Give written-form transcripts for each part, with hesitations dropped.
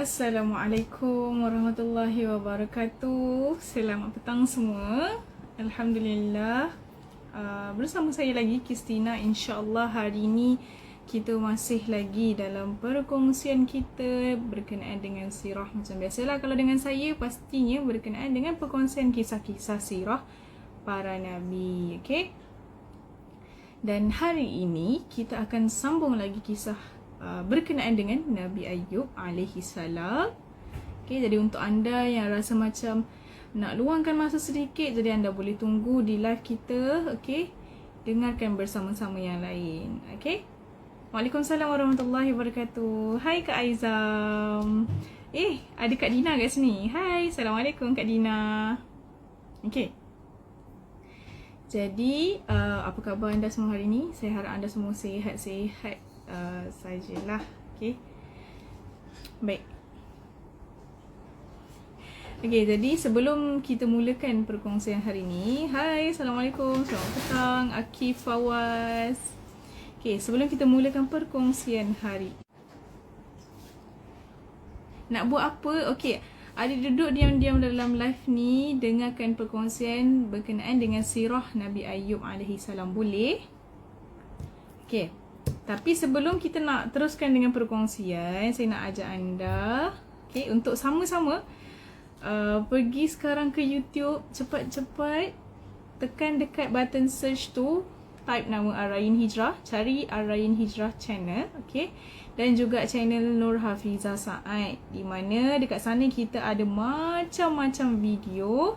Assalamualaikum warahmatullahi wabarakatuh. Selamat petang semua. Alhamdulillah. Bersama saya lagi Kristina. InsyaAllah hari ini kita masih lagi dalam perkongsian kita berkenaan dengan sirah. Macam biasalah kalau dengan saya pastinya berkenaan dengan perkongsian kisah-kisah sirah para Nabi. Okay? Dan hari ini kita akan sambung lagi kisah berkenaan dengan Nabi Ayub alaihi salam. Okay, jadi untuk anda yang rasa macam nak luangkan masa sedikit, jadi anda boleh tunggu di live kita. Okay, dengarkan bersama-sama yang lain. Okay, Waalaikumsalam warahmatullahi wabarakatuh. Hai Kak Aizam. Ada Kak Dina kat sini. Hai, Assalamualaikum Kak Dina. Okay, jadi apa khabar anda semua hari ini? Saya harap anda semua sihat-sihat sajalah. Okay, baik. Okay, jadi sebelum kita mulakan perkongsian hari ini, hai, Assalamualaikum, selamat petang, Akif Fawaz. Okay, sebelum kita mulakan perkongsian hari, nak buat apa? Okay, ada duduk diam-diam dalam live ni, dengarkan perkongsian berkenaan dengan sirah Nabi Ayub alaihi salam, boleh? Okay, tapi sebelum kita nak teruskan dengan perkongsian, saya nak ajak anda, okay, untuk sama-sama pergi sekarang ke YouTube, cepat-cepat tekan dekat button search tu, type nama Arain Hijrah, cari Arain Hijrah channel, okay, dan juga channel Nur Hafizah Saad, di mana dekat sana kita ada macam-macam video.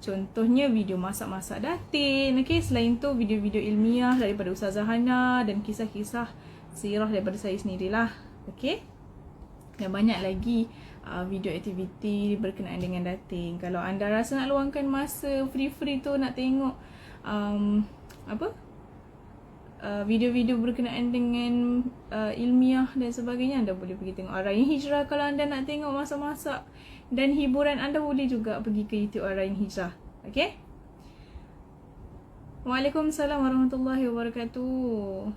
Contohnya video masak-masak datin, okay? Selain tu video-video ilmiah daripada Ustazah Hana dan kisah-kisah sirah daripada saya sendirilah, okay? Dan banyak lagi video aktiviti berkenaan dengan dating. Kalau anda rasa nak luangkan masa free-free tu nak tengok video-video berkenaan dengan ilmiah dan sebagainya, anda boleh pergi tengok Arain Hijrah. Kalau anda nak tengok masak-masak dan hiburan, anda boleh juga pergi ke YouTube Arain Hijrah. Okay? Waalaikumsalam warahmatullahi wabarakatuh.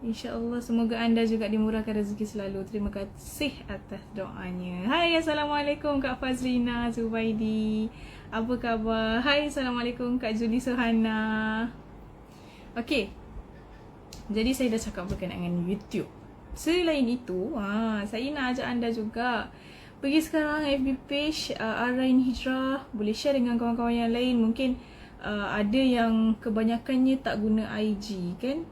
InsyaAllah semoga anda juga dimurahkan rezeki selalu. Terima kasih atas doanya. Hai, Assalamualaikum Kak Fazlina Zubaidi. Apa khabar? Hai, Assalamualaikum Kak Juli Suhana. Okay, jadi saya dah cakap berkenaan dengan YouTube. Selain itu, saya nak ajak anda juga pergi sekarang FB page Arain Hijrah. Boleh share dengan kawan-kawan yang lain. Mungkin ada yang kebanyakannya tak guna IG kan.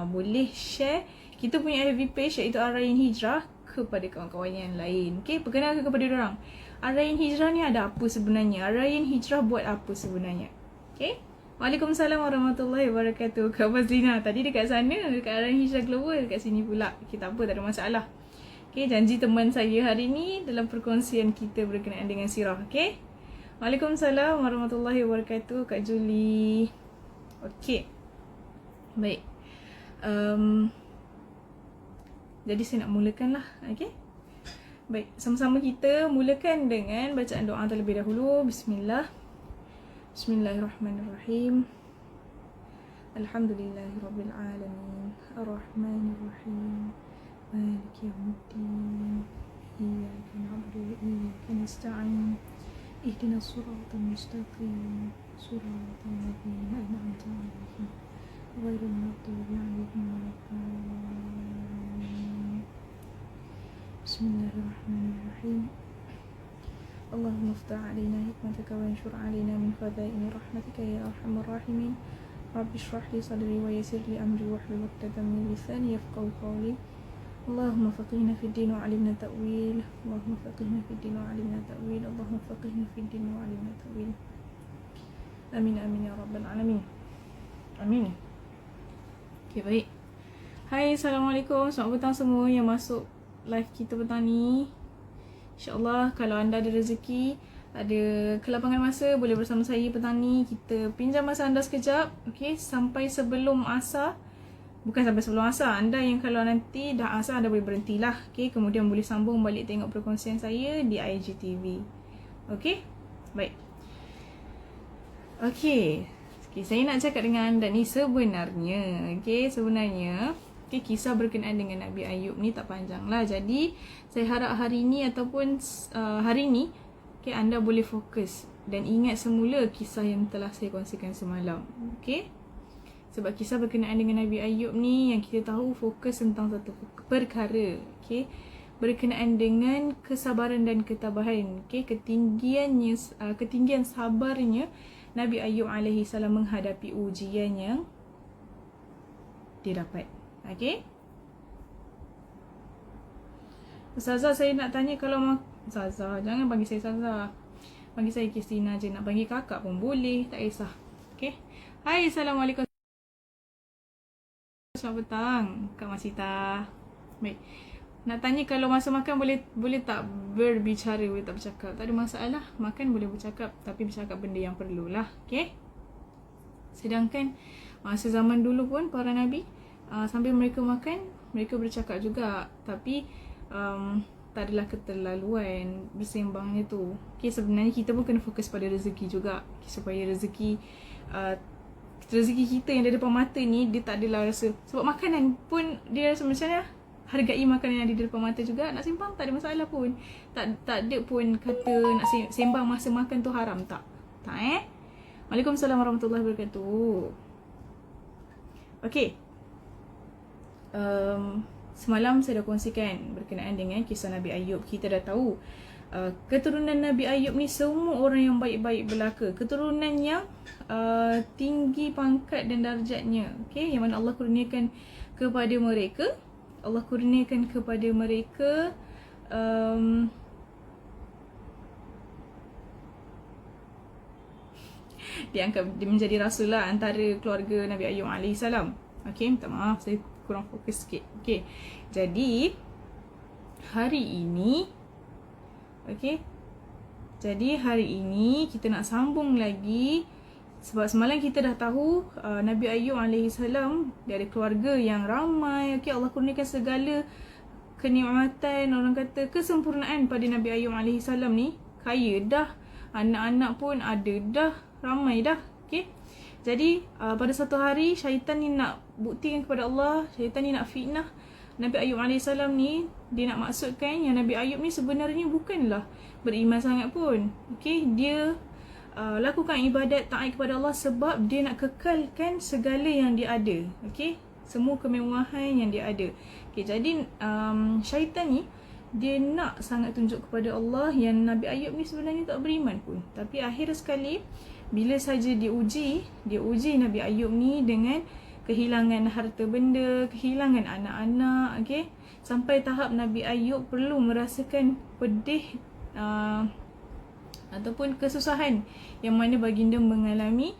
Boleh share kita punya FB page iaitu Arain Hijrah kepada kawan-kawan yang lain. Okay, perkenalkan kepada diorang, Arain Hijrah ni ada apa sebenarnya, Arain Hijrah buat apa sebenarnya. Okay, Waalaikumsalam warahmatullahi wabarakatuh. Kak Fazlina tadi dekat sana, dekat Arain Hijrah Global, dekat sini pula. Okay, tak apa, tak ada masalah. Okay, janji teman saya hari ni dalam perkongsian kita berkenaan dengan sirah. Okay, Waalaikumsalam warahmatullahi wabarakatuh Kak Julie. Okay, baik. Jadi saya nak mulakan lah. Okay, baik, sama-sama kita mulakan dengan bacaan doa terlebih dahulu. Bismillah. Bismillahirrahmanirrahim. Alhamdulillahirabbil alamin. Arrahmanirrahim. Maliki yaumiddin. Iyyaka na'budu wa iyyaka nasta'in. Ihdinas siratal mustaqim. Siratal ladzina an'amta 'alaihim ghairil maghdubi 'alaihim waladdallin. Bismillahirrahmanirrahim. Allahumma iftah 'alaina hikmataka wa anshur 'alaina min khaza'ini rahmatika ya arhamar rahimin. Rabbi shrah li sadri wa yassir li amri wahlul 'uqdatam min lisani yafqahu qawli. Allahumma faqihna fid din wa 'allimna ta'wil. Allahumma faqihna fid din wa 'allimna ta'wil. Allahumma faqihna fid din wa 'allimna ta'wil. Amin amin ya rabbal alamin. Amin. Okay, baik. Hai, Assalamualaikum. Selamat petang semua yang masuk live kita petang ni. InsyaAllah kalau anda ada rezeki, ada kelapangan masa, boleh bersama saya petang ni. Kita pinjam masa anda sekejap, okay, sampai sebelum asar. Bukan sampai sebelum asar, anda yang kalau nanti dah asar, anda boleh berhentilah, okay. Kemudian boleh sambung balik tengok perkongsian saya di IGTV. Okay, baik. Okay, saya nak cakap dengan anda ni sebenarnya, okay, sebenarnya Okay, kisah berkenaan dengan Nabi Ayub ni tak panjang lah. Jadi saya harap hari ni ataupun hari ni, okay, anda boleh fokus dan ingat semula kisah yang telah saya kongsikan semalam. Okay, sebab kisah berkenaan dengan Nabi Ayub ni yang kita tahu fokus tentang satu perkara, okay, berkenaan dengan kesabaran dan ketabahan, okay, ketinggian sabarnya Nabi Ayub alaihi salam menghadapi ujian yang dia dapat. Okay, Ustazah, saya nak tanya kalau Ustazah, jangan panggil saya Ustazah, panggil saya Kristina je. Nak panggil kakak pun boleh, tak kisah. Okay. Hai, Assalamualaikum. Selamat petang, Kak Masita. Baik. Nak tanya kalau masa makan boleh tak berbicara, boleh tak bercakap? Tak ada masalah. Makan boleh bercakap, tapi bercakap benda yang perlulah. Okay. Sedangkan masa zaman dulu pun para Nabi, sambil mereka makan, mereka bercakap juga. Tapi tak adalah keterlaluan bersembangnya tu. Okay, sebenarnya kita pun kena fokus pada rezeki juga, okay, supaya rezeki kita yang ada depan mata ni, dia tak adalah rasa, sebab makanan pun dia rasa macam mana, hargai makanan yang ada di depan mata juga. Nak sembang tak ada masalah pun. Tak ada pun kata nak sembang masa makan tu haram, tak. Waalaikumsalam warahmatullahi wabarakatuh. Okay, semalam saya dah kongsikan berkenaan dengan kisah Nabi Ayub. Kita dah tahu keturunan Nabi Ayub ni semua orang yang baik-baik belaka, keturunan yang tinggi pangkat dan darjatnya, okay, yang mana Allah kurniakan kepada mereka. Allah kurniakan kepada mereka diangkat menjadi rasul lah antara keluarga Nabi Ayub AS. Okay, minta maaf saya kurang fokus sikit. Okay, jadi hari ini, okay, jadi hari ini kita nak sambung lagi. Sebab semalam kita dah tahu Nabi Ayub AS dia ada keluarga yang ramai. Okay, Allah kurniakan segala kenikmatan, orang kata kesempurnaan pada Nabi Ayub AS ni. Kaya dah, anak-anak pun ada dah, ramai dah. Okay, jadi pada satu hari syaitan ni nak buktikan kepada Allah, syaitan ni nak fitnah Nabi Ayub AS ni. Dia nak maksudkan yang Nabi Ayub ni sebenarnya bukanlah beriman sangat pun. Okay, dia lakukan ibadat taat kepada Allah sebab dia nak kekalkan segala yang dia ada. Okay, semua kemewahan yang dia ada. Okay, jadi syaitan ni dia nak sangat tunjuk kepada Allah yang Nabi Ayub ni sebenarnya tak beriman pun. Tapi akhir sekali bila saja dia uji Nabi Ayub ni dengan kehilangan harta benda, kehilangan anak-anak, okay, sampai tahap Nabi Ayub perlu merasakan pedih ataupun kesusahan yang mana baginda mengalami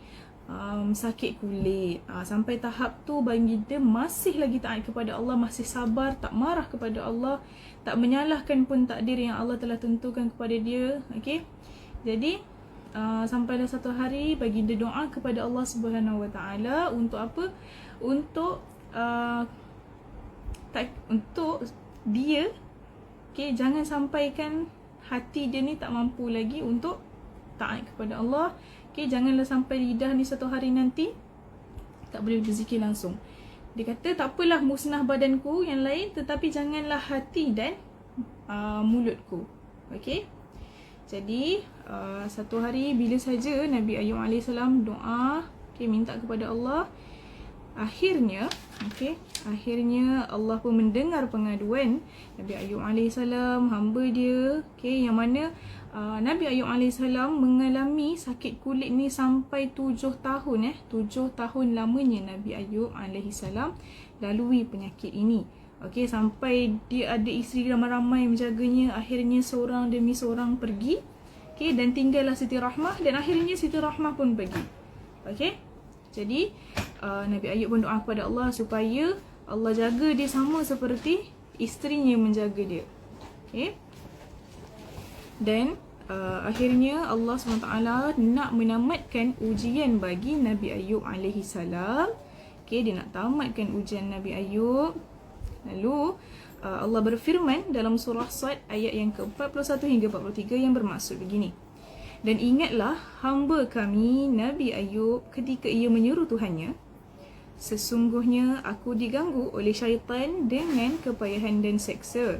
sakit kulit. Sampai tahap tu baginda masih lagi taat kepada Allah, masih sabar, tak marah kepada Allah, tak menyalahkan pun takdir yang Allah telah tentukan kepada dia. Okay, jadi sampailah satu hari baginda doa kepada Allah Subhanahu Wa Taala untuk apa? Untuk untuk dia, okay, jangan sampaikan hati dia ni tak mampu lagi untuk taat kepada Allah. Okay, janganlah sampai lidah ni satu hari nanti tak boleh berzikir langsung. Dia kata tak apalah musnah badanku yang lain, tetapi janganlah hati dan mulutku. Okay, jadi satu hari bila saja Nabi Ayub AS doa, okay, minta kepada Allah, akhirnya Allah pun mendengar pengaduan Nabi Ayub AS, hamba dia, okay, yang mana Nabi Ayub AS mengalami sakit kulit ni sampai 7 tahun. 7 tahun lamanya Nabi Ayub AS lalui penyakit ini. Okay, sampai dia ada isteri ramai-ramai menjaganya. Akhirnya seorang demi seorang pergi. Okay, dan tinggallah Siti Rahmah, dan akhirnya Siti Rahmah pun pergi. Okay, jadi Nabi Ayub pun doa kepada Allah supaya Allah jaga dia sama seperti isterinya menjaga dia. Okay, dan akhirnya Allah SWT nak menamatkan ujian bagi Nabi Ayub AS. Okay, dia nak tamatkan ujian Nabi Ayub. Lalu Allah berfirman dalam surah Sad ayat yang ke-41 hingga 43 yang bermaksud begini. Dan ingatlah hamba kami Nabi Ayub ketika ia menyeru Tuhannya, sesungguhnya aku diganggu oleh syaitan dengan kepayahan dan seksa.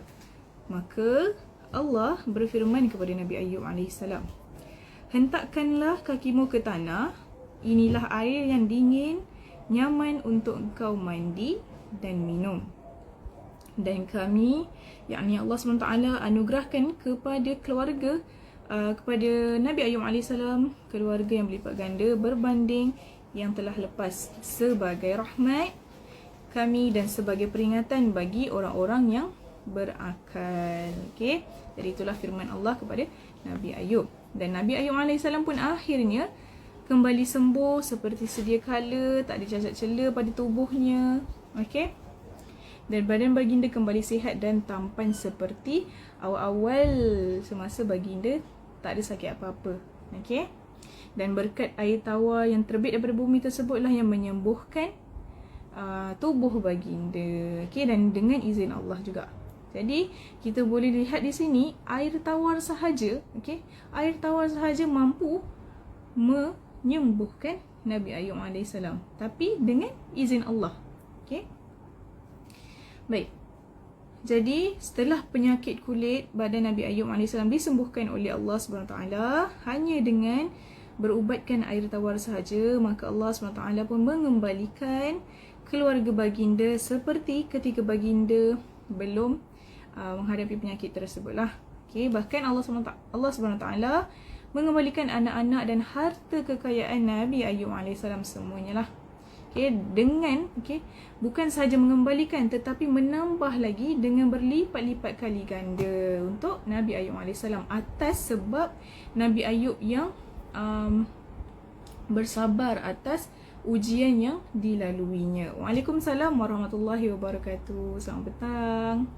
Maka Allah berfirman kepada Nabi Ayub AS, hentakkanlah kakimu ke tanah, inilah air yang dingin, nyaman untuk engkau mandi dan minum. Dan kami, yakni Allah SWT, anugerahkan kepada keluarga, kepada Nabi Ayub AS, keluarga yang berlipat ganda berbanding yang telah lepas, sebagai rahmat kami dan sebagai peringatan bagi orang-orang yang berakal. Okey, jadi itulah firman Allah kepada Nabi Ayub. Dan Nabi Ayub AS pun akhirnya kembali sembuh seperti sedia kala, tak ada cacat cela pada tubuhnya. Okey, dan badan baginda kembali sihat dan tampan seperti awal-awal semasa baginda tak ada sakit apa-apa. Okey, dan berkat air tawar yang terbit daripada bumi tersebutlah yang menyembuhkan tubuh baginda. Okey, dan dengan izin Allah juga. Jadi kita boleh lihat di sini air tawar sahaja, okey, air tawar sahaja mampu menyembuhkan Nabi Ayub AS, tapi dengan izin Allah. Okey, baik. Jadi setelah penyakit kulit badan Nabi Ayub AS disembuhkan oleh Allah SWT hanya dengan berubatkan air tawar sahaja, maka Allah SWT pun mengembalikan keluarga baginda seperti ketika baginda belum menghadapi penyakit tersebutlah. Okey, bahkan Allah SWT mengembalikan anak-anak dan harta kekayaan Nabi Ayub AS semuanya lah. Okey, dengan bukan sahaja mengembalikan tetapi menambah lagi dengan berlipat-lipat kali ganda untuk Nabi Ayub AS, atas sebab Nabi Ayub yang bersabar atas ujian yang dilaluinya. Waalaikumsalam warahmatullahi wabarakatuh. Selamat petang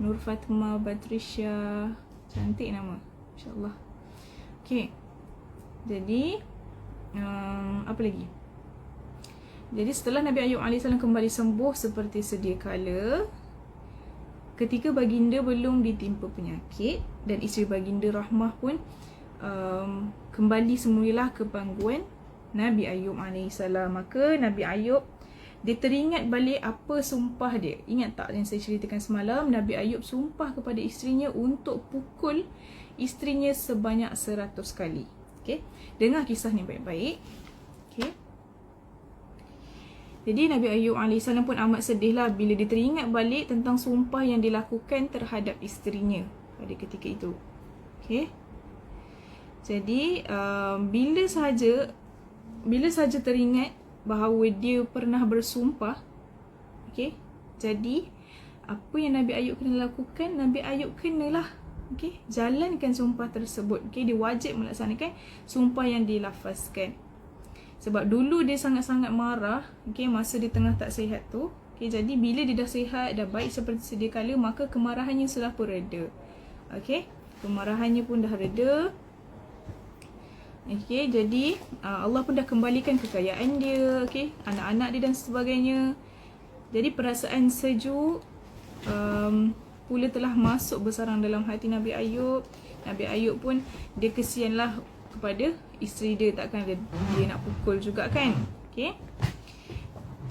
Nur Fatma Batrisha, cantik nama, insyaAllah. Okey, jadi apa lagi? Jadi setelah Nabi Ayub AS kembali sembuh seperti sedia kala, ketika baginda belum ditimpa penyakit dan isteri baginda Rahmah pun kembali semualah ke pangguan Nabi Ayub AS, maka Nabi Ayub dia teringat balik apa sumpah dia. Ingat tak yang saya ceritakan semalam? Nabi Ayub sumpah kepada isterinya untuk pukul isterinya sebanyak 100 kali. Okey, dengar kisah ni baik-baik. Okey, jadi Nabi Ayub AS pun amat sedihlah bila dia teringat balik tentang sumpah yang dilakukan terhadap isterinya pada ketika itu. Okey, jadi bila sahaja teringat bahawa dia pernah bersumpah, okey, jadi apa yang Nabi Ayub kena lakukan? Nabi Ayub kenalah jalankan sumpah tersebut. Okey, dia wajib melaksanakan sumpah yang dilafazkan. Sebab dulu dia sangat-sangat marah, masa dia tengah tak sihat tu. Jadi bila dia dah sihat, dah baik seperti sedia kala, maka kemarahannya sudah pun reda. Kemarahannya pun dah reda. Jadi Allah pun dah kembalikan kekayaan dia, anak-anak dia dan sebagainya. Jadi perasaan sejuk pula telah masuk bersarang dalam hati Nabi Ayub. Nabi Ayub pun dia kesianlah kepada isteri dia, takkan dia nak pukul juga kan.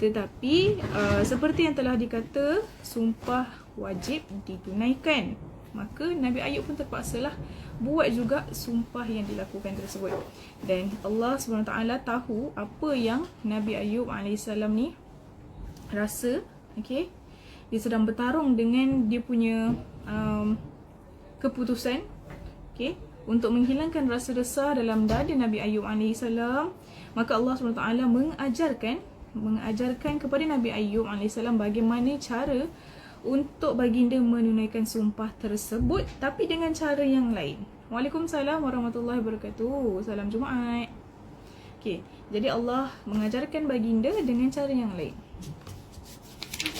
Tetapi seperti yang telah dikata, sumpah wajib ditunaikan. Maka Nabi Ayub pun terpaksalah buat juga sumpah yang dilakukan tersebut. Dan Allah SWT tahu apa yang Nabi Ayub AS ni rasa. Dia sedang bertarung dengan dia punya keputusan untuk menghilangkan rasa resah dalam dada Nabi Ayub AS. Maka Allah SWT mengajarkan kepada Nabi Ayub AS bagaimana cara untuk baginda menunaikan sumpah tersebut, tapi dengan cara yang lain. Waalaikumsalam warahmatullahi wabarakatuh. Salam Jumaat. Jadi Allah mengajarkan baginda dengan cara yang lain.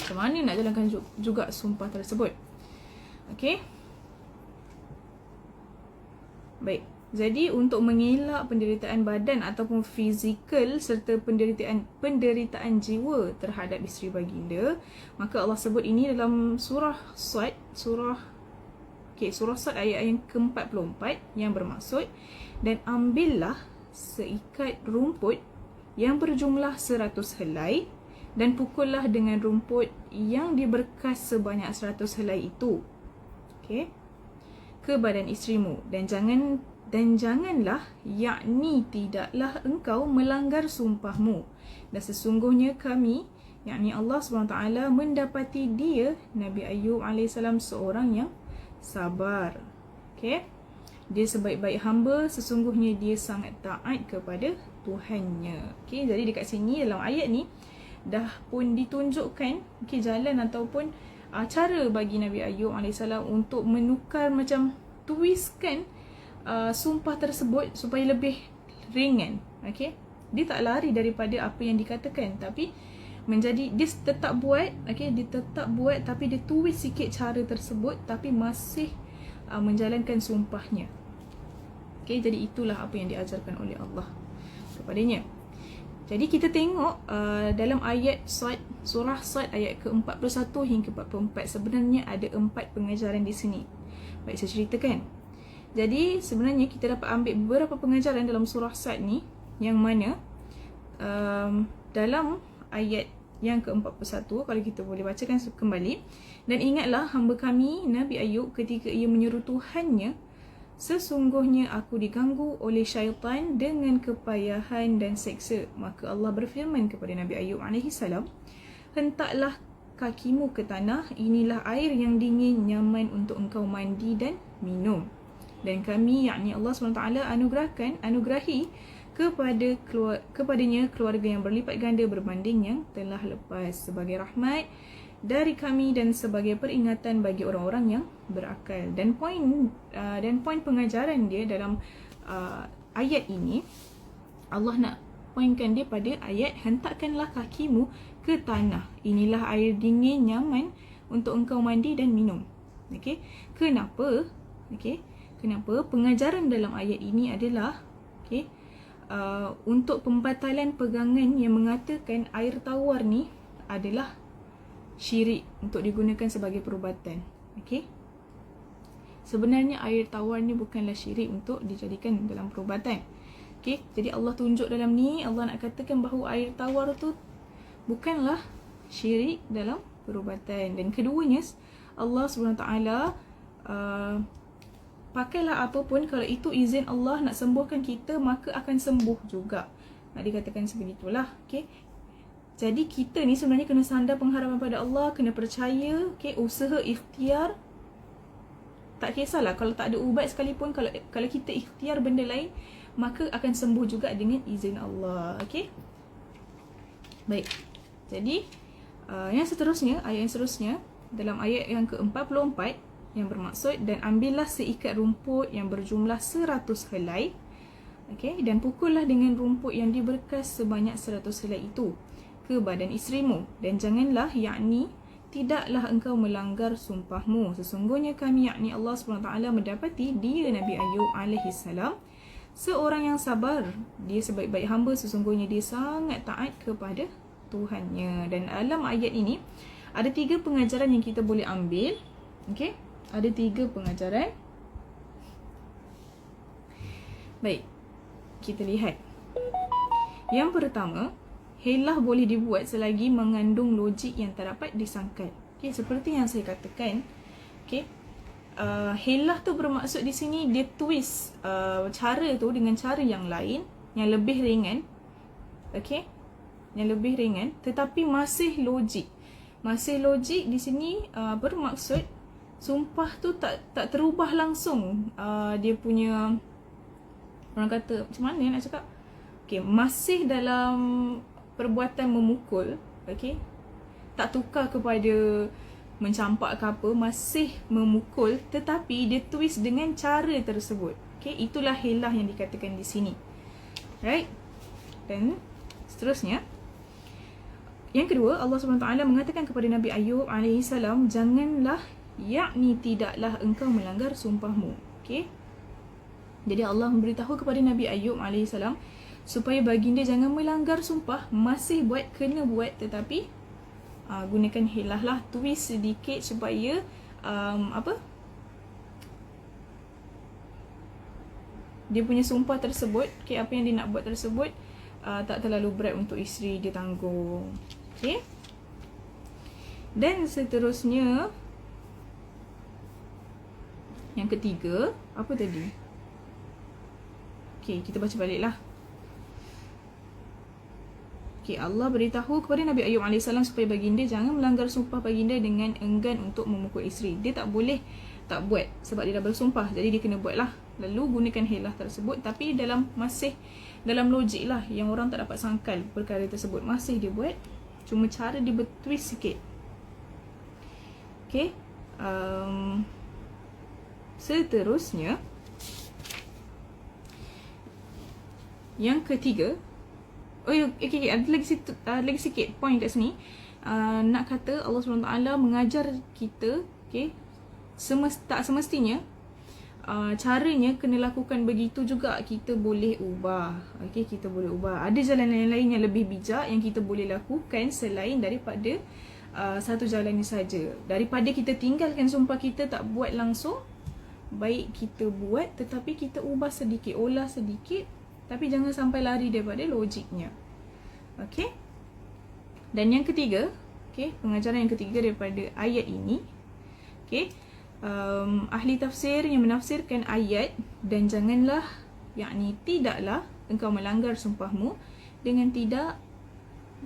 Macam mana nak jalankan juga sumpah tersebut? Baik. Jadi untuk mengelak penderitaan badan ataupun fizikal serta penderitaan jiwa terhadap isteri baginda, maka Allah sebut ini dalam surah Sad, surah Sad ayat yang ke-44 yang bermaksud, dan ambillah seikat rumput yang berjumlah 100 helai dan pukullah dengan rumput yang diberkas sebanyak 100 helai itu, okey, ke badan isterimu, dan janganlah, yakni tidaklah engkau melanggar sumpahmu, dan sesungguhnya kami, yakni Allah SWT, mendapati dia, Nabi Ayub AS, seorang yang sabar. Okay? Dia sebaik-baik hamba, sesungguhnya dia sangat taat kepada Tuhannya. Okay? Jadi dekat sini dalam ayat ni dah pun ditunjukkan jalan ataupun cara bagi Nabi Ayub AS untuk menukar, macam twistkan sumpah tersebut supaya lebih ringan. Okay? Dia tak lari daripada apa yang dikatakan, tapi menjadi dia tetap buat, okay? Dia tetap buat tapi dia twist sikit cara tersebut, tapi masih menjalankan sumpahnya. Okay? Jadi itulah apa yang diajarkan oleh Allah kepadanya. Jadi kita tengok dalam ayat Sad, surah Sad ayat ke-41 hingga 44, sebenarnya ada 4 pengajaran di sini. Baik, saya ceritakan. Jadi sebenarnya kita dapat ambil beberapa pengajaran dalam surah Sad ni, yang mana dalam ayat yang ke-41, kalau kita boleh bacakan kembali. Dan ingatlah hamba kami Nabi Ayub ketika ia menyeru Tuhannya, sesungguhnya aku diganggu oleh syaitan dengan kepayahan dan seksa. Maka Allah berfirman kepada Nabi Ayub AS, hentaklah kakimu ke tanah, inilah air yang dingin nyaman untuk engkau mandi dan minum. Dan kami, yakni Allah SWT, anugerahi kepadanya keluarga yang berlipat ganda berbanding yang telah lepas, sebagai rahmat dari kami dan sebagai peringatan bagi orang-orang yang berakal. Dan poin pengajaran dia dalam ayat ini, Allah nak poinkan dia pada ayat hentakkanlah kakimu ke tanah, inilah air dingin nyaman untuk engkau mandi dan minum. Okey, kenapa? Okey, kenapa pengajaran dalam ayat ini adalah untuk pembatalan pegangan yang mengatakan air tawar ni adalah syirik untuk digunakan sebagai perubatan. Okey, sebenarnya air tawar ni bukanlah syirik untuk dijadikan dalam perubatan. Okey, jadi Allah tunjuk dalam ni, Allah nak katakan bahawa air tawar tu bukanlah syirik dalam perubatan. Dan keduanya, Allah SWT pakailah apa pun, kalau itu izin Allah nak sembuhkan kita, maka akan sembuh juga. Nak dikatakan sebegitulah. Okey, jadi kita ni sebenarnya kena sandar pengharapan pada Allah, kena percaya, usaha ikhtiar. Tak kisahlah kalau tak ada ubat sekalipun, kalau kita ikhtiar benda lain, maka akan sembuh juga dengan izin Allah. Okey. Baik. Jadi yang seterusnya, ayat yang seterusnya dalam ayat yang ke-44 yang bermaksud, dan ambillah seikat rumput yang berjumlah 100 helai. Okey, dan pukullah dengan rumput yang diberkas sebanyak 100 helai itu ke badan isterimu, dan janganlah, yakni tidaklah engkau melanggar sumpahmu, sesungguhnya kami, yakni Allah SWT, mendapati dia Nabi Ayub AS seorang yang sabar, dia sebaik-baik hamba, sesungguhnya dia sangat taat kepada Tuhannya. Dan dalam ayat ini ada 3 pengajaran yang kita boleh ambil. Okey, ada 3 pengajaran. Baik, kita lihat. Yang pertama, helah boleh dibuat selagi mengandung logik yang tak dapat disangkal. Okay, seperti yang saya katakan, okay, helah tu bermaksud di sini dia twist cara tu dengan cara yang lain, yang lebih ringan. Okay, yang lebih ringan tetapi masih logik. Masih logik di sini bermaksud sumpah tu tak terubah langsung. Dia punya, orang kata macam mana nak cakap, okay, masih dalam perbuatan memukul, okey, tak tukar kepada mencampak ke apa, masih memukul tetapi dia twist dengan cara tersebut. Okey, itulah helah yang dikatakan di sini. Right? Dan seterusnya, yang kedua, Allah SWT mengatakan kepada Nabi Ayub AS, janganlah, yakni tidaklah engkau melanggar sumpahmu. Okey, jadi Allah memberitahu kepada Nabi Ayub AS supaya baginda jangan melanggar sumpah, masih buat, kena buat, tetapi gunakan helah lah, twist sedikit supaya dia punya sumpah tersebut, apa yang dia nak buat tersebut tak terlalu berat untuk isteri dia tanggung. Okay. Dan seterusnya, yang ketiga, apa tadi? Okay, kita baca balik lah. Okay, Allah beritahu kepada Nabi Ayub AS supaya baginda jangan melanggar sumpah baginda dengan enggan untuk memukul isteri. Dia tak boleh tak buat sebab dia dah bersumpah, jadi dia kena buat lah. Lalu gunakan hilah tersebut, tapi masih dalam logik lah, yang orang tak dapat sangkal perkara tersebut. Masih dia buat, cuma cara dia bertwist sikit. Okay. Seterusnya, yang ketiga. Okay, ada lagi sikit point kat sini. Nak kata Allah SWT mengajar kita, okay, tak semestinya caranya kena lakukan begitu juga. Kita boleh ubah. Okay, kita boleh ubah. Ada jalan lain yang lebih bijak yang kita boleh lakukan selain daripada satu jalan ini saja. Daripada kita tinggalkan sumpah kita tak buat langsung, baik kita buat tetapi kita ubah sedikit, olah sedikit, tapi jangan sampai lari daripada logiknya. Okay. Dan yang ketiga, okay, pengajaran yang ketiga daripada ayat ini, okay, ahli tafsir yang menafsirkan ayat, dan janganlah, yakni tidaklah engkau melanggar sumpahmu dengan tidak,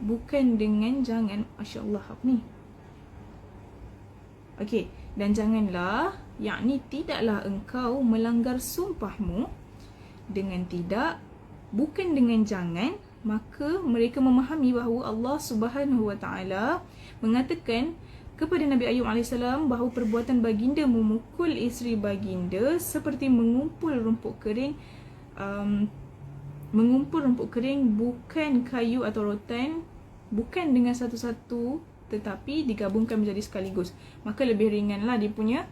bukan dengan jangan. Masya Allah, apa ni? Okay, dan janganlah, yakni tidaklah engkau melanggar sumpahmu dengan tidak, bukan dengan jangan. Maka mereka memahami bahawa Allah Subhanahu Wa Taala mengatakan kepada Nabi Ayub AS bahawa perbuatan baginda memukul isteri baginda seperti mengumpul rumput kering, bukan kayu atau rotan, bukan dengan satu-satu tetapi digabungkan menjadi sekaligus. Maka lebih ringanlah dia punya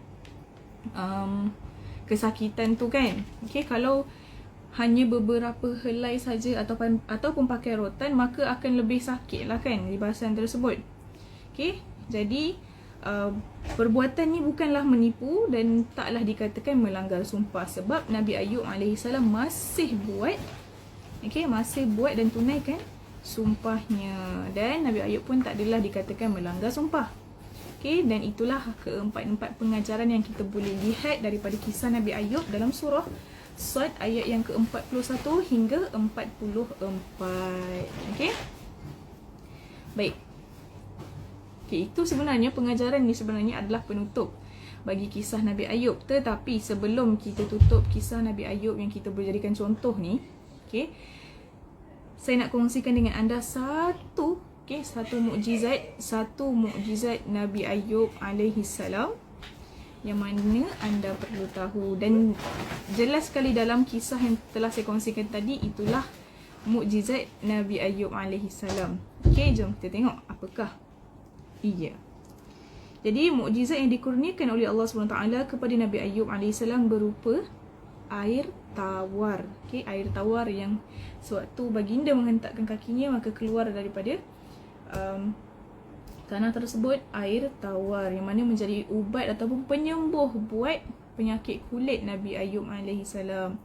kesakitan tu kan. Okay, kalau hanya beberapa helai saja ataupun pakai rotan, maka akan lebih sakit lah kan di bahasan tersebut. Okay, jadi perbuatan ni bukanlah menipu dan taklah dikatakan melanggar sumpah, sebab Nabi Ayub AS masih buat, okay, masih buat dan tunaikan sumpahnya, dan Nabi Ayub pun tak adalah dikatakan melanggar sumpah. Okay, dan itulah keempat-empat pengajaran yang kita boleh lihat daripada kisah Nabi Ayub dalam surah Sad ayat yang ke-41 hingga 44. Okay. Baik. Okay, itu sebenarnya pengajaran ni sebenarnya adalah penutup bagi kisah Nabi Ayub. Tetapi sebelum kita tutup kisah Nabi Ayub yang kita boleh jadikan contoh ni, okay, saya nak kongsikan dengan anda satu mukjizat Nabi Ayub alaihissalam yang mana anda perlu tahu, dan jelas sekali dalam kisah yang telah saya kongsikan tadi, itulah mukjizat Nabi Ayub alaihissalam. Okay, jom kita tengok apakah ia. Jadi mukjizat yang dikurniakan oleh Allah SWT kepada Nabi Ayub alaihissalam berupa air tawar. Okay, air tawar yang sewaktu baginda menghentakkan kakinya, maka keluar daripada tanah tersebut air tawar yang mana menjadi ubat ataupun penyembuh buat penyakit kulit Nabi Ayub alaihissalam.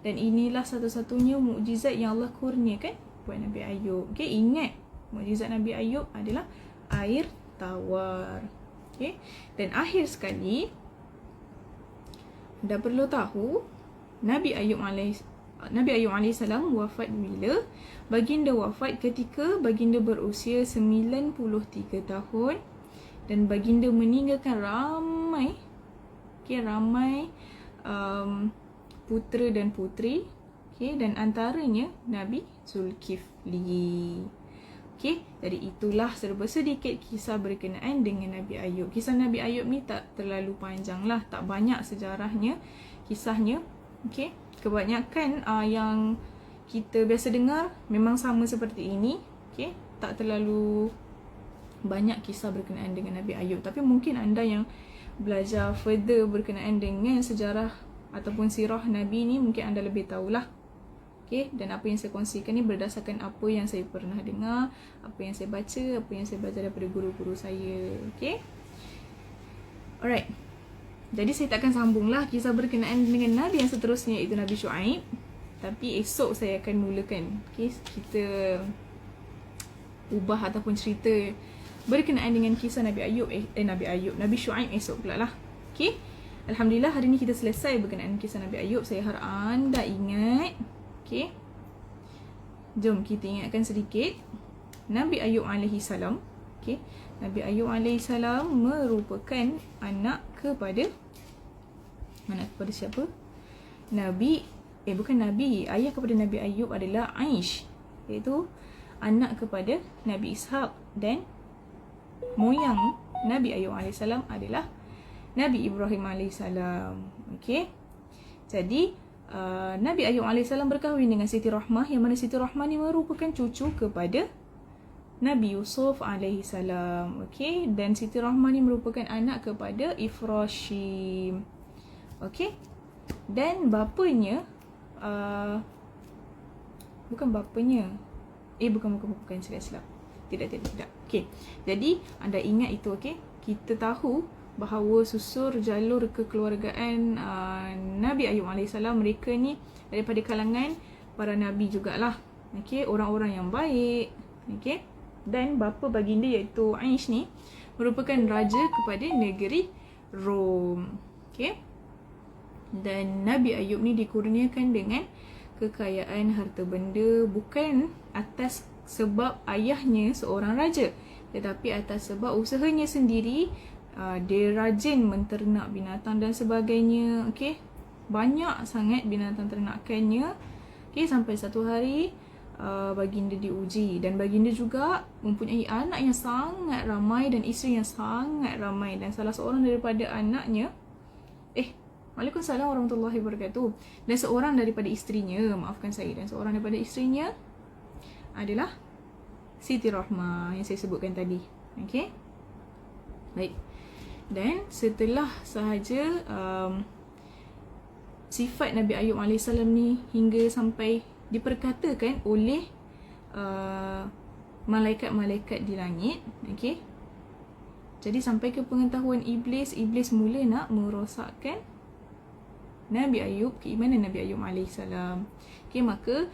Dan inilah satu-satunya mukjizat yang Allah kurniakan buat Nabi Ayub. Okay, ingat mukjizat Nabi Ayub adalah air tawar. Okay, dan akhir sekali, anda perlu tahu Nabi Ayub alaihissalam wafat bila? Baginda wafat ketika baginda berusia 93 tahun, dan baginda meninggalkan ramai putera dan puteri, okay, dan antaranya Nabi Zulkifli. Okay, jadi itulah serba sedikit kisah berkenaan dengan Nabi Ayub. Kisah Nabi Ayub ni tak terlalu panjang lah, tak banyak sejarahnya, kisahnya. Okay, kebanyakan yang kita biasa dengar memang sama seperti ini. Okay, tak terlalu banyak kisah berkenaan dengan Nabi Ayub. Tapi mungkin anda yang belajar further berkenaan dengan sejarah ataupun sirah Nabi ni, mungkin anda lebih tahulah. Okay, dan apa yang saya kongsikan ni berdasarkan apa yang saya pernah dengar, apa yang saya baca, apa yang saya belajar daripada guru-guru saya. Okay, alright. Jadi saya tak akan sambunglah kisah berkenaan dengan Nabi yang seterusnya, iaitu Nabi Shu'aib. Tapi esok saya akan mulakan. Okay, kita ubah ataupun cerita berkenaan dengan kisah Nabi Ayub Nabi Syuaib esok pula lah. Okay, Alhamdulillah hari ni kita selesai berkenaan kisah Nabi Ayub. Saya harap anda ingat. Okay, jom kita ingatkan sedikit. Nabi Ayub alaihi salam. Okay, Nabi Ayub alaihi salam merupakan anak kepada siapa? Ayah kepada Nabi Ayub adalah Aish, iaitu anak kepada Nabi Ishaq, dan moyang Nabi Ayub AS adalah Nabi Ibrahim AS. Okay, jadi Nabi Ayub AS berkahwin dengan Siti Rahmah, yang mana Siti Rahmah ni merupakan cucu kepada Nabi Yusuf AS. Okay, dan Siti Rahmah ni merupakan anak kepada Ifrashim. Okay, dan bapanya bukan silap. Tidak. Okey. Jadi anda ingat itu, okey? Kita tahu bahawa susur jalur kekeluargaan Nabi Ayub AS, mereka ni daripada kalangan para nabi jugalah. Okey, orang-orang yang baik. Okey. Dan bapa baginda iaitu Aish ni merupakan raja kepada negeri Rom. Okey. Dan Nabi Ayub ni dikurniakan dengan kekayaan harta benda bukan atas sebab ayahnya seorang raja, tetapi atas sebab usahanya sendiri. Dia rajin menternak binatang dan sebagainya. Okey, banyak sangat binatang ternakannya. Okey, sampai satu hari baginda diuji, dan baginda juga mempunyai anak yang sangat ramai dan isteri yang sangat ramai, dan salah seorang daripada anaknya Waalaikumsalam warahmatullahi wabarakatuh. Dan seorang daripada isterinya, adalah Siti Rahmah yang saya sebutkan tadi. Okey. Baik. Dan setelah sahaja sifat Nabi Ayub AS ni hingga sampai diperkatakan oleh malaikat-malaikat di langit. Okey. Jadi sampai ke pengetahuan Iblis mula nak merosakkan Nabi Ayub, keimanan Nabi Ayub AS. Okay, maka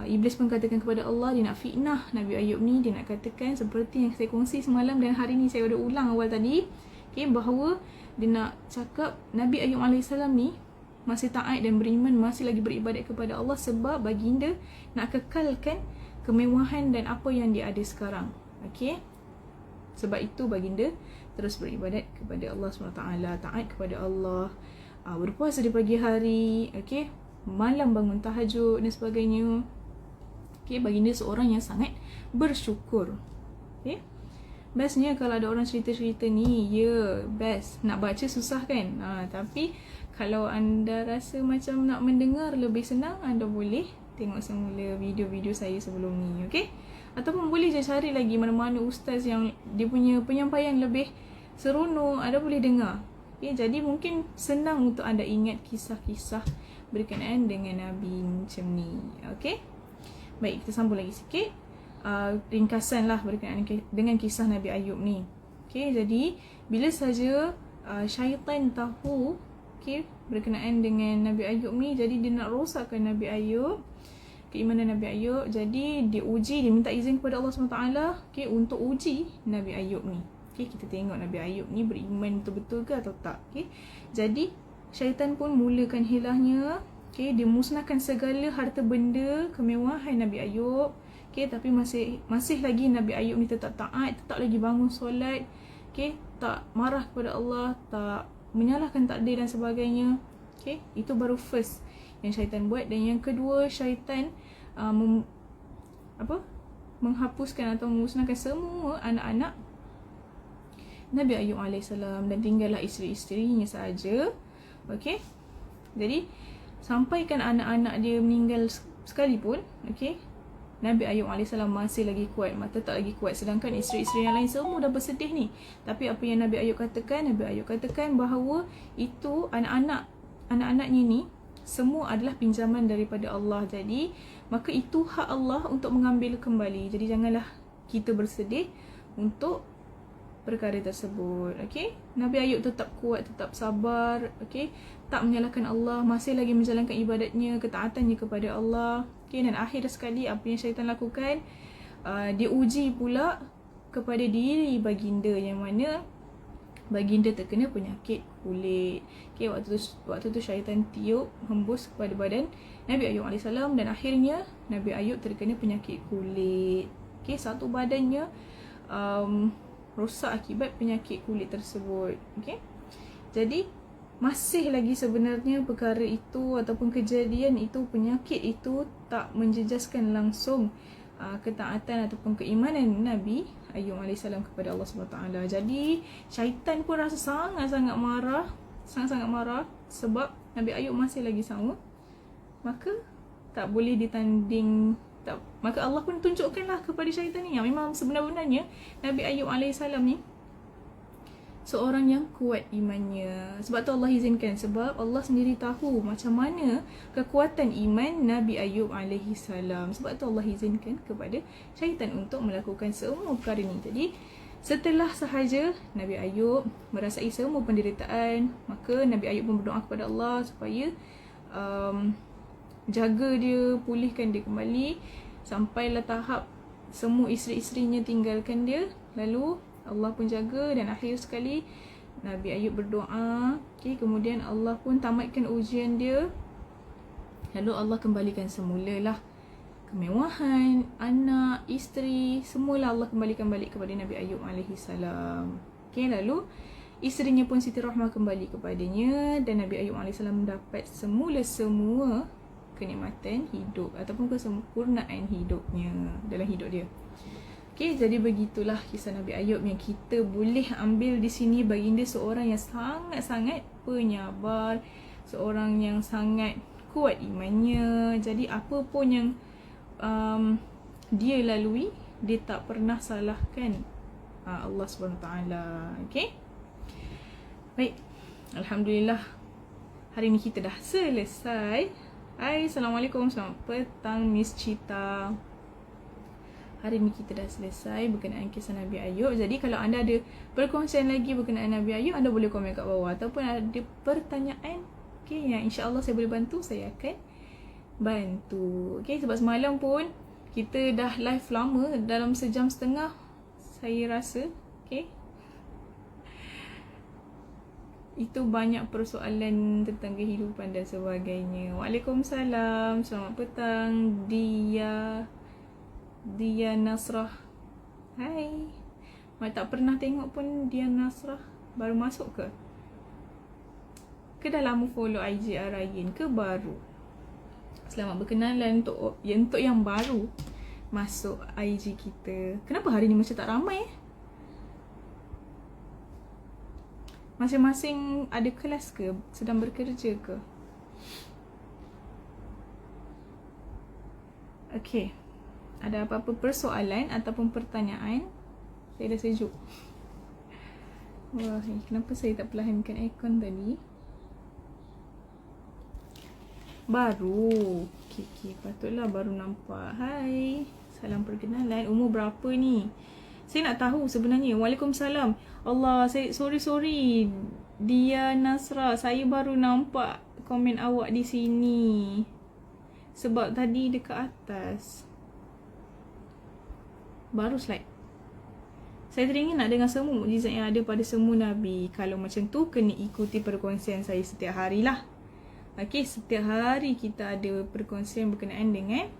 Iblis pun katakan kepada Allah, dia nak fitnah Nabi Ayub ni. Dia nak katakan seperti yang saya kongsi semalam dan hari ni saya ada ulang awal tadi. Okay, bahawa dia nak cakap Nabi Ayub AS ni masih taat dan beriman, masih lagi beribadat kepada Allah, sebab baginda nak kekalkan kemewahan dan apa yang dia ada sekarang. Okay, sebab itu baginda terus beribadat kepada Allah SWT, taat kepada Allah, berpuasa di pagi hari, okey, malam bangun tahajud dan sebagainya. Okey, baginda seorang yang sangat bersyukur. Okey, bestnya kalau ada orang cerita-cerita ni, best. Nak baca susah kan? Tapi kalau anda rasa macam nak mendengar lebih senang, anda boleh tengok semula video-video saya sebelum ni, okey? Ataupun boleh je cari lagi mana-mana ustaz yang dia punya penyampaian lebih seronok, anda boleh dengar. Okay, jadi mungkin senang untuk anda ingat kisah-kisah berkenaan dengan Nabi macam ni. Okay, baik, kita sambung lagi sikit. Ringkasan lah berkenaan dengan kisah Nabi Ayub ni. Okay, jadi bila saja syaitan tahu berkenaan dengan Nabi Ayub ni, jadi dia nak rosakkan Nabi Ayub, keimanan Nabi Ayub. Jadi dia minta izin kepada Allah SWT untuk uji Nabi Ayub ni. Okay, kita tengok Nabi Ayub ni beriman betul-betul ke atau tak. Okay, jadi syaitan pun mulakan hilahnya. Okay, dia musnahkan segala harta benda kemewahan Nabi Ayub. Okay, tapi masih lagi Nabi Ayub ni tetap taat, tetap lagi bangun solat. Okay, tak marah kepada Allah, tak menyalahkan takdir dan sebagainya. Okay, itu baru first yang syaitan buat. Dan yang kedua, syaitan menghapuskan atau memusnahkan semua anak-anak Nabi Ayub AS, dan tinggallah isteri-isterinya sahaja. Okey, jadi sampaikan anak-anak dia meninggal sekalipun, okey, Nabi Ayub AS masih lagi kuat, tetap lagi kuat. Sedangkan isteri-isteri yang lain semua dah bersedih ni. Tapi apa yang Nabi Ayub katakan bahawa itu anak-anaknya ni semua adalah pinjaman daripada Allah. Jadi maka itu hak Allah untuk mengambil kembali. Jadi janganlah kita bersedih untuk perkara tersebut. Okey, Nabi Ayub tetap kuat, tetap sabar, okey, tak menyalahkan Allah, masih lagi menjalankan ibadatnya, ketaatannya kepada Allah. Okey, dan akhir sekali apa yang syaitan lakukan, dia uji pula kepada diri baginda, yang mana baginda terkena penyakit kulit. Okay, waktu tu syaitan tiup, hembus kepada badan Nabi Ayub AS, dan akhirnya Nabi Ayub terkena penyakit kulit. Okay, satu badannya rosak akibat penyakit kulit tersebut. Okay, jadi masih lagi sebenarnya perkara itu ataupun kejadian itu, penyakit itu tak menjejaskan langsung ketaatan ataupun keimanan Nabi Ayub AS kepada Allah SWT. Jadi syaitan pun rasa sangat-sangat marah, sangat-sangat marah sebab Nabi Ayub masih lagi sama. Maka tak boleh ditanding. Maka Allah pun tunjukkanlah kepada syaitan ni yang memang sebenarnya Nabi Ayub AS ni seorang yang kuat imannya. Sebab tu Allah izinkan, sebab Allah sendiri tahu macam mana kekuatan iman Nabi Ayub AS. Sebab tu Allah izinkan kepada syaitan untuk melakukan semua perkara ni. Jadi setelah sahaja Nabi Ayub merasai semua penderitaan, maka Nabi Ayub pun berdoa kepada Allah supaya jaga dia, pulihkan dia kembali, sampailah tahap semua isteri-isterinya tinggalkan dia. Lalu Allah pun jaga, dan akhir sekali Nabi Ayub berdoa. Okay, kemudian Allah pun tamatkan ujian dia. Lalu Allah kembalikan semulalah kemewahan, anak, isteri, semualah Allah kembalikan balik kepada Nabi Ayub AS. Okay, lalu isterinya pun Siti Rahmah kembali kepadanya, dan Nabi Ayub AS mendapat semua kenikmatan hidup ataupun kesempurnaan hidupnya dalam hidup dia. Okay, jadi begitulah kisah Nabi Ayub yang kita boleh ambil di sini. Baginda seorang yang sangat-sangat penyabar, seorang yang sangat kuat imannya. Jadi apa pun yang dia lalui, dia tak pernah salahkan Allah SWT. Okay, baik, Alhamdulillah hari ni kita dah selesai. Hai, Assalamualaikum, selamat petang Miss Cita. Hari ni kita dah selesai berkenaan kisah Nabi Ayub. Jadi kalau anda ada perkongsian lagi berkenaan Nabi Ayub, anda boleh komen kat bawah. Ataupun ada pertanyaan, okay, yang insya-Allah saya boleh bantu, saya akan bantu. Okay, sebab semalam pun kita dah live lama, dalam sejam setengah saya rasa. Okay, itu banyak persoalan tentang kehidupan dan sebagainya. Waalaikumsalam, selamat petang Dia Nasrah. Hai, tak pernah tengok pun Dia Nasrah, baru masuk ke? Ke dah lama follow IG Arayin ke baru? Selamat berkenalan untuk yang baru masuk IG kita. Kenapa hari ni macam tak ramai Masing-masing ada kelas ke? Sedang bekerja ke? Okay, ada apa-apa persoalan ataupun pertanyaan? Saya dah sejuk. Wah, kenapa saya tak perlahankan aircon tadi? Baru. Okay, patutlah baru nampak. Hai, salam perkenalan. Umur berapa ni? Saya nak tahu sebenarnya. Waalaikumsalam. Allah, sorry Dia Nasra, saya baru nampak komen awak di sini. Sebab tadi dekat atas baru slide. Saya teringin nak dengar semua mukjizat yang ada pada semua Nabi. Kalau macam tu, kena ikuti perkongsian saya setiap hari lah. Okay, setiap hari kita ada perkongsian berkenaan dengan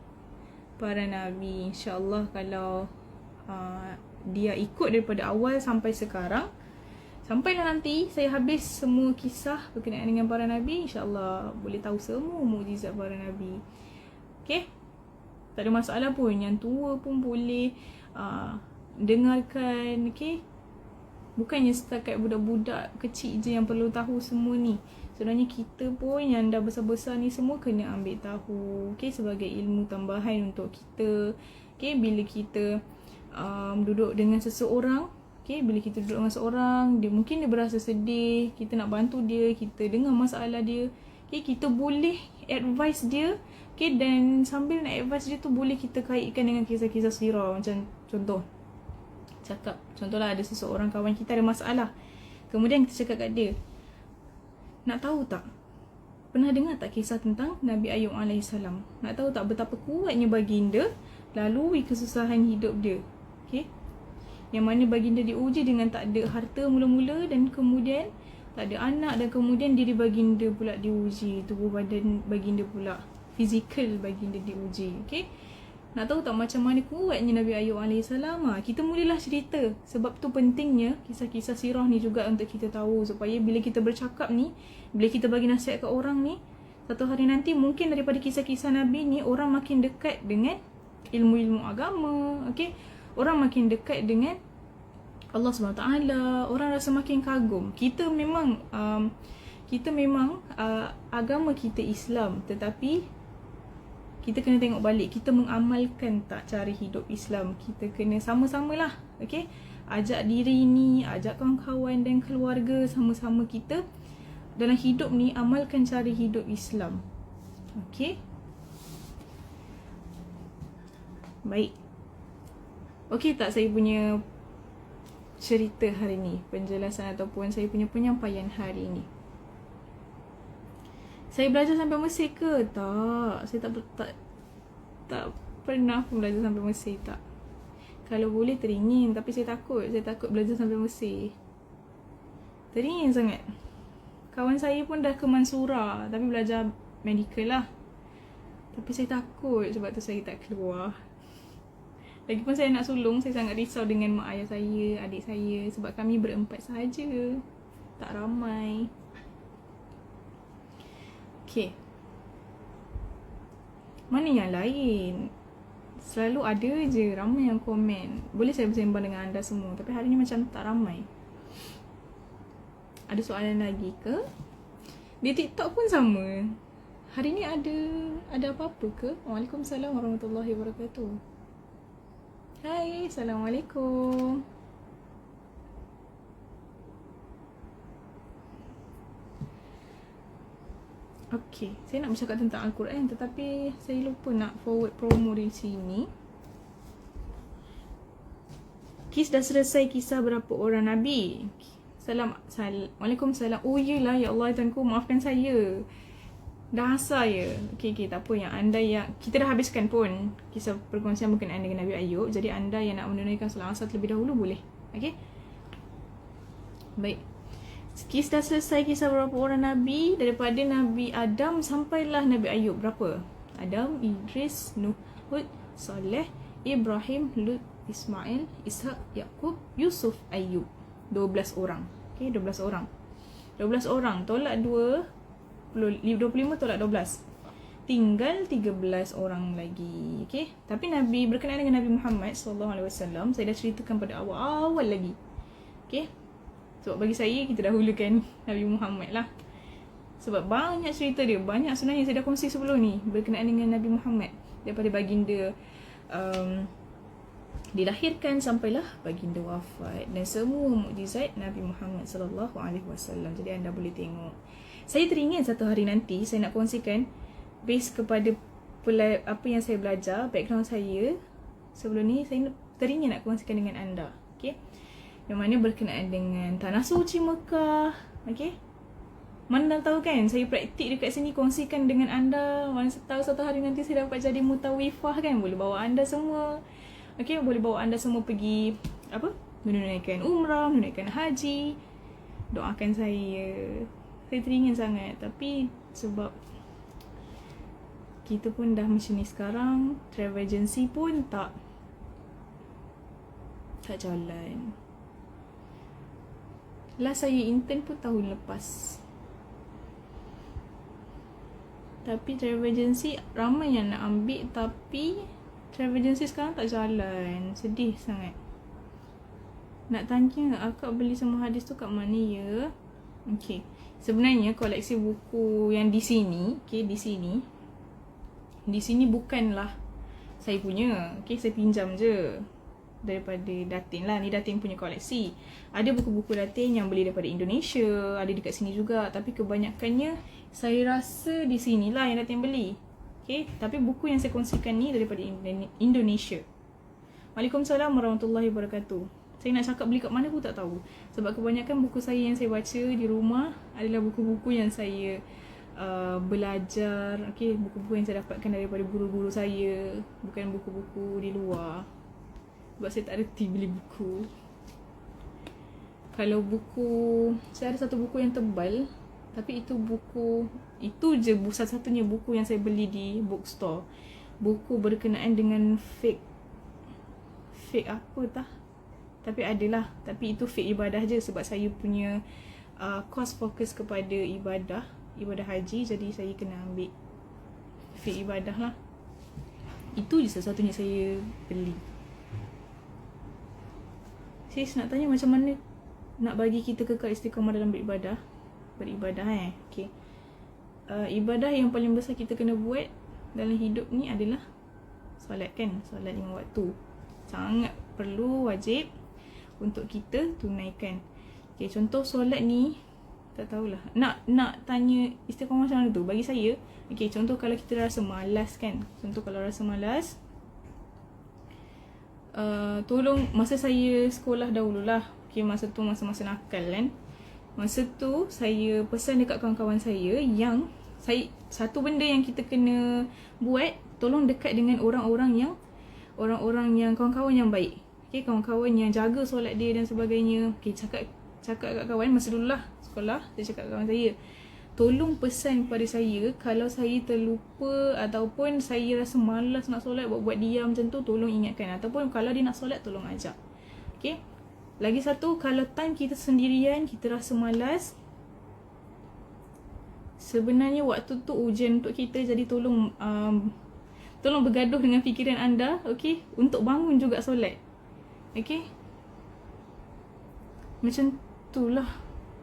para Nabi. InsyaAllah kalau dia ikut daripada awal sampai sekarang, sampailah nanti saya habis semua kisah berkenaan dengan para Nabi, InsyaAllah boleh tahu semua mukjizat para Nabi. Okay, tak ada masalah pun. Yang tua pun boleh dengarkan. Okay, bukannya setakat budak-budak kecil je yang perlu tahu semua ni. Sebenarnya kita pun yang dah besar-besar ni semua kena ambil tahu. Okay, sebagai ilmu tambahan untuk kita. Okay, bila kita duduk dengan seseorang, okay, bila kita duduk dengan seorang, mungkin dia berasa sedih, kita nak bantu dia, kita dengar masalah dia, okay, kita boleh advise dia, okay, dan sambil nak advise dia tu boleh kita kaitkan dengan kisah-kisah sirah. Macam contohlah ada seseorang kawan kita ada masalah, kemudian kita cakap kat dia, nak tahu tak Pernah dengar tak kisah tentang Nabi Ayub AS? Nak tahu tak betapa kuatnya baginda lalui kesusahan hidup dia? Okay? Yang mana baginda diuji dengan tak ada harta mula-mula, dan kemudian tak ada anak, dan kemudian diri baginda pula diuji, tubuh badan baginda pula, fizikal baginda diuji. Okay? Nak tahu tak macam mana kuatnya Nabi Ayub AS? Kita mulalah cerita. Sebab tu pentingnya kisah-kisah sirah ni juga untuk kita tahu, supaya bila kita bercakap ni, bila kita bagi nasihat ke orang ni, satu hari nanti mungkin daripada kisah-kisah Nabi ni, orang makin dekat dengan ilmu-ilmu agama. Okay? Orang makin dekat dengan Allah SWT. Orang rasa makin kagum. Kita memang agama kita Islam, tetapi kita kena tengok balik, kita mengamalkan tak cara hidup Islam. Kita kena sama-samalah, okay? Ajak diri ni, ajak kawan-kawan dan keluarga, sama-sama kita dalam hidup ni amalkan cara hidup Islam. Okay? Baik. Okay tak saya punya cerita hari ni, penjelasan ataupun saya punya penyampaian hari ni? Saya belajar sampai Mesir ke? Tak. Saya tak pernah pun belajar sampai Mesir, tak. Kalau boleh teringin, tapi saya takut belajar sampai Mesir. Teringin sangat. Kawan saya pun dah ke Mansura, tapi belajar medical lah. Tapi saya takut, sebab tu saya tak keluar. Lagipun saya nak sulung, saya sangat risau dengan mak ayah saya, adik saya, sebab kami berempat sahaja, tak ramai. Okay. Mana yang lain? Selalu ada je ramai yang komen. Boleh saya bersembang dengan anda semua, tapi hari ni macam tak ramai. Ada soalan lagi ke? Di TikTok pun sama. Hari ni ada apa-apa ke? Waalaikumsalam warahmatullahi wabarakatuh. Hai, Assalamualaikum. Okay, saya nak bercakap tentang Al-Quran, tetapi saya lupa nak forward promo di sini. Kis dah selesai kisah berapa orang Nabi. Waalaikumsalam. Oh yelah, ya Allah Tuanku, maafkan saya. Dah asal ya. Okay, tak apa. Kita dah habiskan pun kisah perkongsian berkenaan dengan Nabi Ayub. Jadi anda yang nak menunaikan solat asar terlebih dahulu boleh. Okay. Baik. Kis dah selesai kisah berapa orang Nabi. Daripada Nabi Adam sampailah Nabi Ayub. Berapa? Adam, Idris, Nuh, Hud, Saleh, Ibrahim, Lut, Ismail, Ishak, Yaqub, Yusuf, Ayub. 12 orang. Okay, 12 orang. 12 orang tolak 25 tolak 12. Tinggal 13 orang lagi. Okay. Tapi Nabi, berkenaan dengan Nabi Muhammad SAW, saya dah ceritakan pada awal lagi. Okay. Sebab bagi saya, kita dahulukan Nabi Muhammad lah. Sebab banyak cerita dia. Banyak sebenarnya saya dah kongsi sebelum ni berkenaan dengan Nabi Muhammad. Daripada baginda dilahirkan sampailah baginda wafat, dan semua mukjizat Nabi Muhammad SAW. Jadi anda boleh tengok. Saya teringin satu hari nanti saya nak kongsikan base kepada apa yang saya belajar, background saya sebelum ni. Saya teringin nak kongsikan dengan anda. Okay. Yang mana berkenaan dengan Tanah Suci Mekah. Okay. Mana dah tahu kan, saya praktik dekat sini, kongsikan dengan anda. Mana tahu satu hari nanti saya dapat jadi mutawifah kan, boleh bawa anda semua. Okay, boleh bawa anda semua pergi menunaikan umrah, menunaikan haji. Doakan saya. Saya teringin sangat, tapi sebab kita pun dah macam ni sekarang, travel agency pun tak jalan. Last saya intern pun tahun lepas. Tapi travel agency ramai yang nak ambil, tapi travel agency sekarang tak jalan. Sedih sangat. Nak tanya, akak beli semua hadis tu kat mana ya? Okay. Sebenarnya koleksi buku yang di sini, okay, di sini bukanlah saya punya. Okay, saya pinjam je daripada Datin lah. Ni Datin punya koleksi. Ada buku-buku Datin yang beli daripada Indonesia, ada dekat sini juga. Tapi kebanyakannya saya rasa di sinilah yang Datin beli. Okay, tapi buku yang saya kongsikan ni daripada Indonesia. Waalaikumsalam warahmatullahi wabarakatuh. Saya nak cakap beli kat mana pun tak tahu. Sebab kebanyakan buku saya yang saya baca di rumah adalah buku-buku yang saya belajar, okay, buku-buku yang saya dapatkan daripada guru-guru saya, bukan buku-buku di luar. Sebab saya tak reti beli buku. Kalau buku, saya ada satu buku yang tebal, tapi itu je satu-satunya buku yang saya beli di bookstore. Buku berkenaan dengan fake apa tah? Tapi adalah, tapi itu fake ibadah je sebab saya punya course fokus kepada ibadah haji, jadi saya kena ambil fake ibadah lah. Itu je satu-satunya saya beli. Sis nak tanya macam mana nak bagi kita kekal istiqamah dalam beribadah. Okay. Ibadah yang paling besar kita kena buat dalam hidup ni adalah solat kan. Solat 5 waktu. Sangat perlu, wajib untuk kita tunaikan. Okay, contoh solat ni, tak tahulah. Nak tanya istiqamah macam mana tu? Bagi saya, okay, contoh kalau kita rasa malas kan. Contoh kalau rasa malas, tolong, masa saya sekolah dahululah, okay, masa tu masa-masa nakal kan. Masa tu saya pesan dekat kawan-kawan saya yang satu benda yang kita kena buat, tolong dekat dengan orang-orang yang kawan-kawan yang baik. Okay, kawan-kawan yang jaga solat dia dan sebagainya. Okay, cakap kat kawan masa dululah sekolah, saya cakap kat kawan saya, tolong pesan kepada saya kalau saya terlupa ataupun saya rasa malas nak solat, buat diam macam tu, tolong ingatkan. Ataupun kalau dia nak solat, tolong ajak. Okay. Lagi satu, kalau time kita sendirian, kita rasa malas, sebenarnya waktu tu ujian untuk kita, jadi tolong bergaduh dengan fikiran anda, okay, untuk bangun juga solat. Okay. Macam tu lah.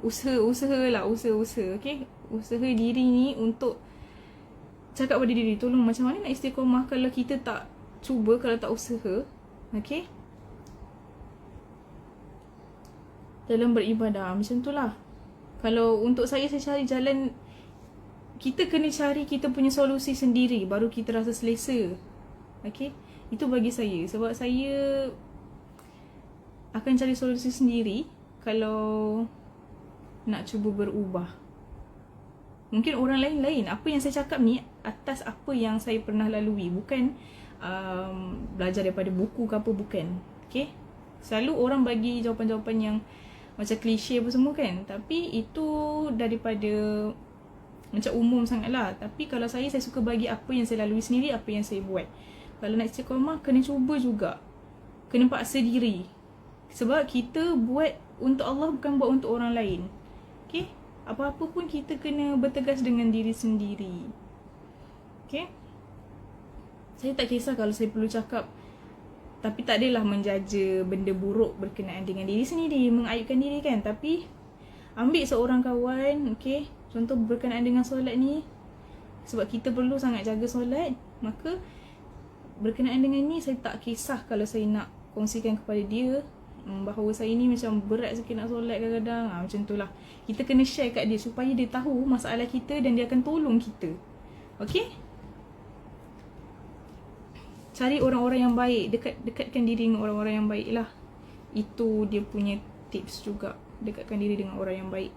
Usaha, okay. Usaha diri ni untuk cakap pada diri, tolong macam mana nak istiqamah kalau kita tak cuba, kalau tak usaha, okay, dalam beribadah. Macam tu lah. Kalau untuk saya cari jalan, kita kena cari kita punya solusi sendiri, baru kita rasa selesa. Okay, itu bagi saya. Sebab saya akan cari solusi sendiri kalau nak cuba berubah. Mungkin orang lain-lain. Apa yang saya cakap ni atas apa yang saya pernah lalui, bukan belajar daripada buku ke apa, bukan. Okay, selalu orang bagi jawapan-jawapan yang macam klise apa semua kan, tapi itu daripada macam umum sangat lah. Tapi kalau saya suka bagi apa yang saya lalui sendiri, apa yang saya buat. Kalau nak istiqamah, kena cuba juga, kena paksa diri. Sebab kita buat untuk Allah, bukan buat untuk orang lain. Okay, apa-apa pun kita kena bertegas dengan diri sendiri. Okay, saya tak kisah kalau saya perlu cakap, tapi tak adalah menjaja benda buruk berkenaan dengan diri sendiri, mengaibkan diri kan. Tapi ambil seorang kawan, okay, contoh berkenaan dengan solat ni, sebab kita perlu sangat jaga solat, maka berkenaan dengan ni saya tak kisah kalau saya nak kongsikan kepada dia bahawa saya ni macam berat sikit nak solat kadang-kadang. Macam tu lah. Kita kena share kat dia supaya dia tahu masalah kita dan dia akan tolong kita. Okay, cari orang-orang yang baik, dekatkan diri dengan orang-orang yang baik lah. Itu dia punya tips juga, dekatkan diri dengan orang yang baik.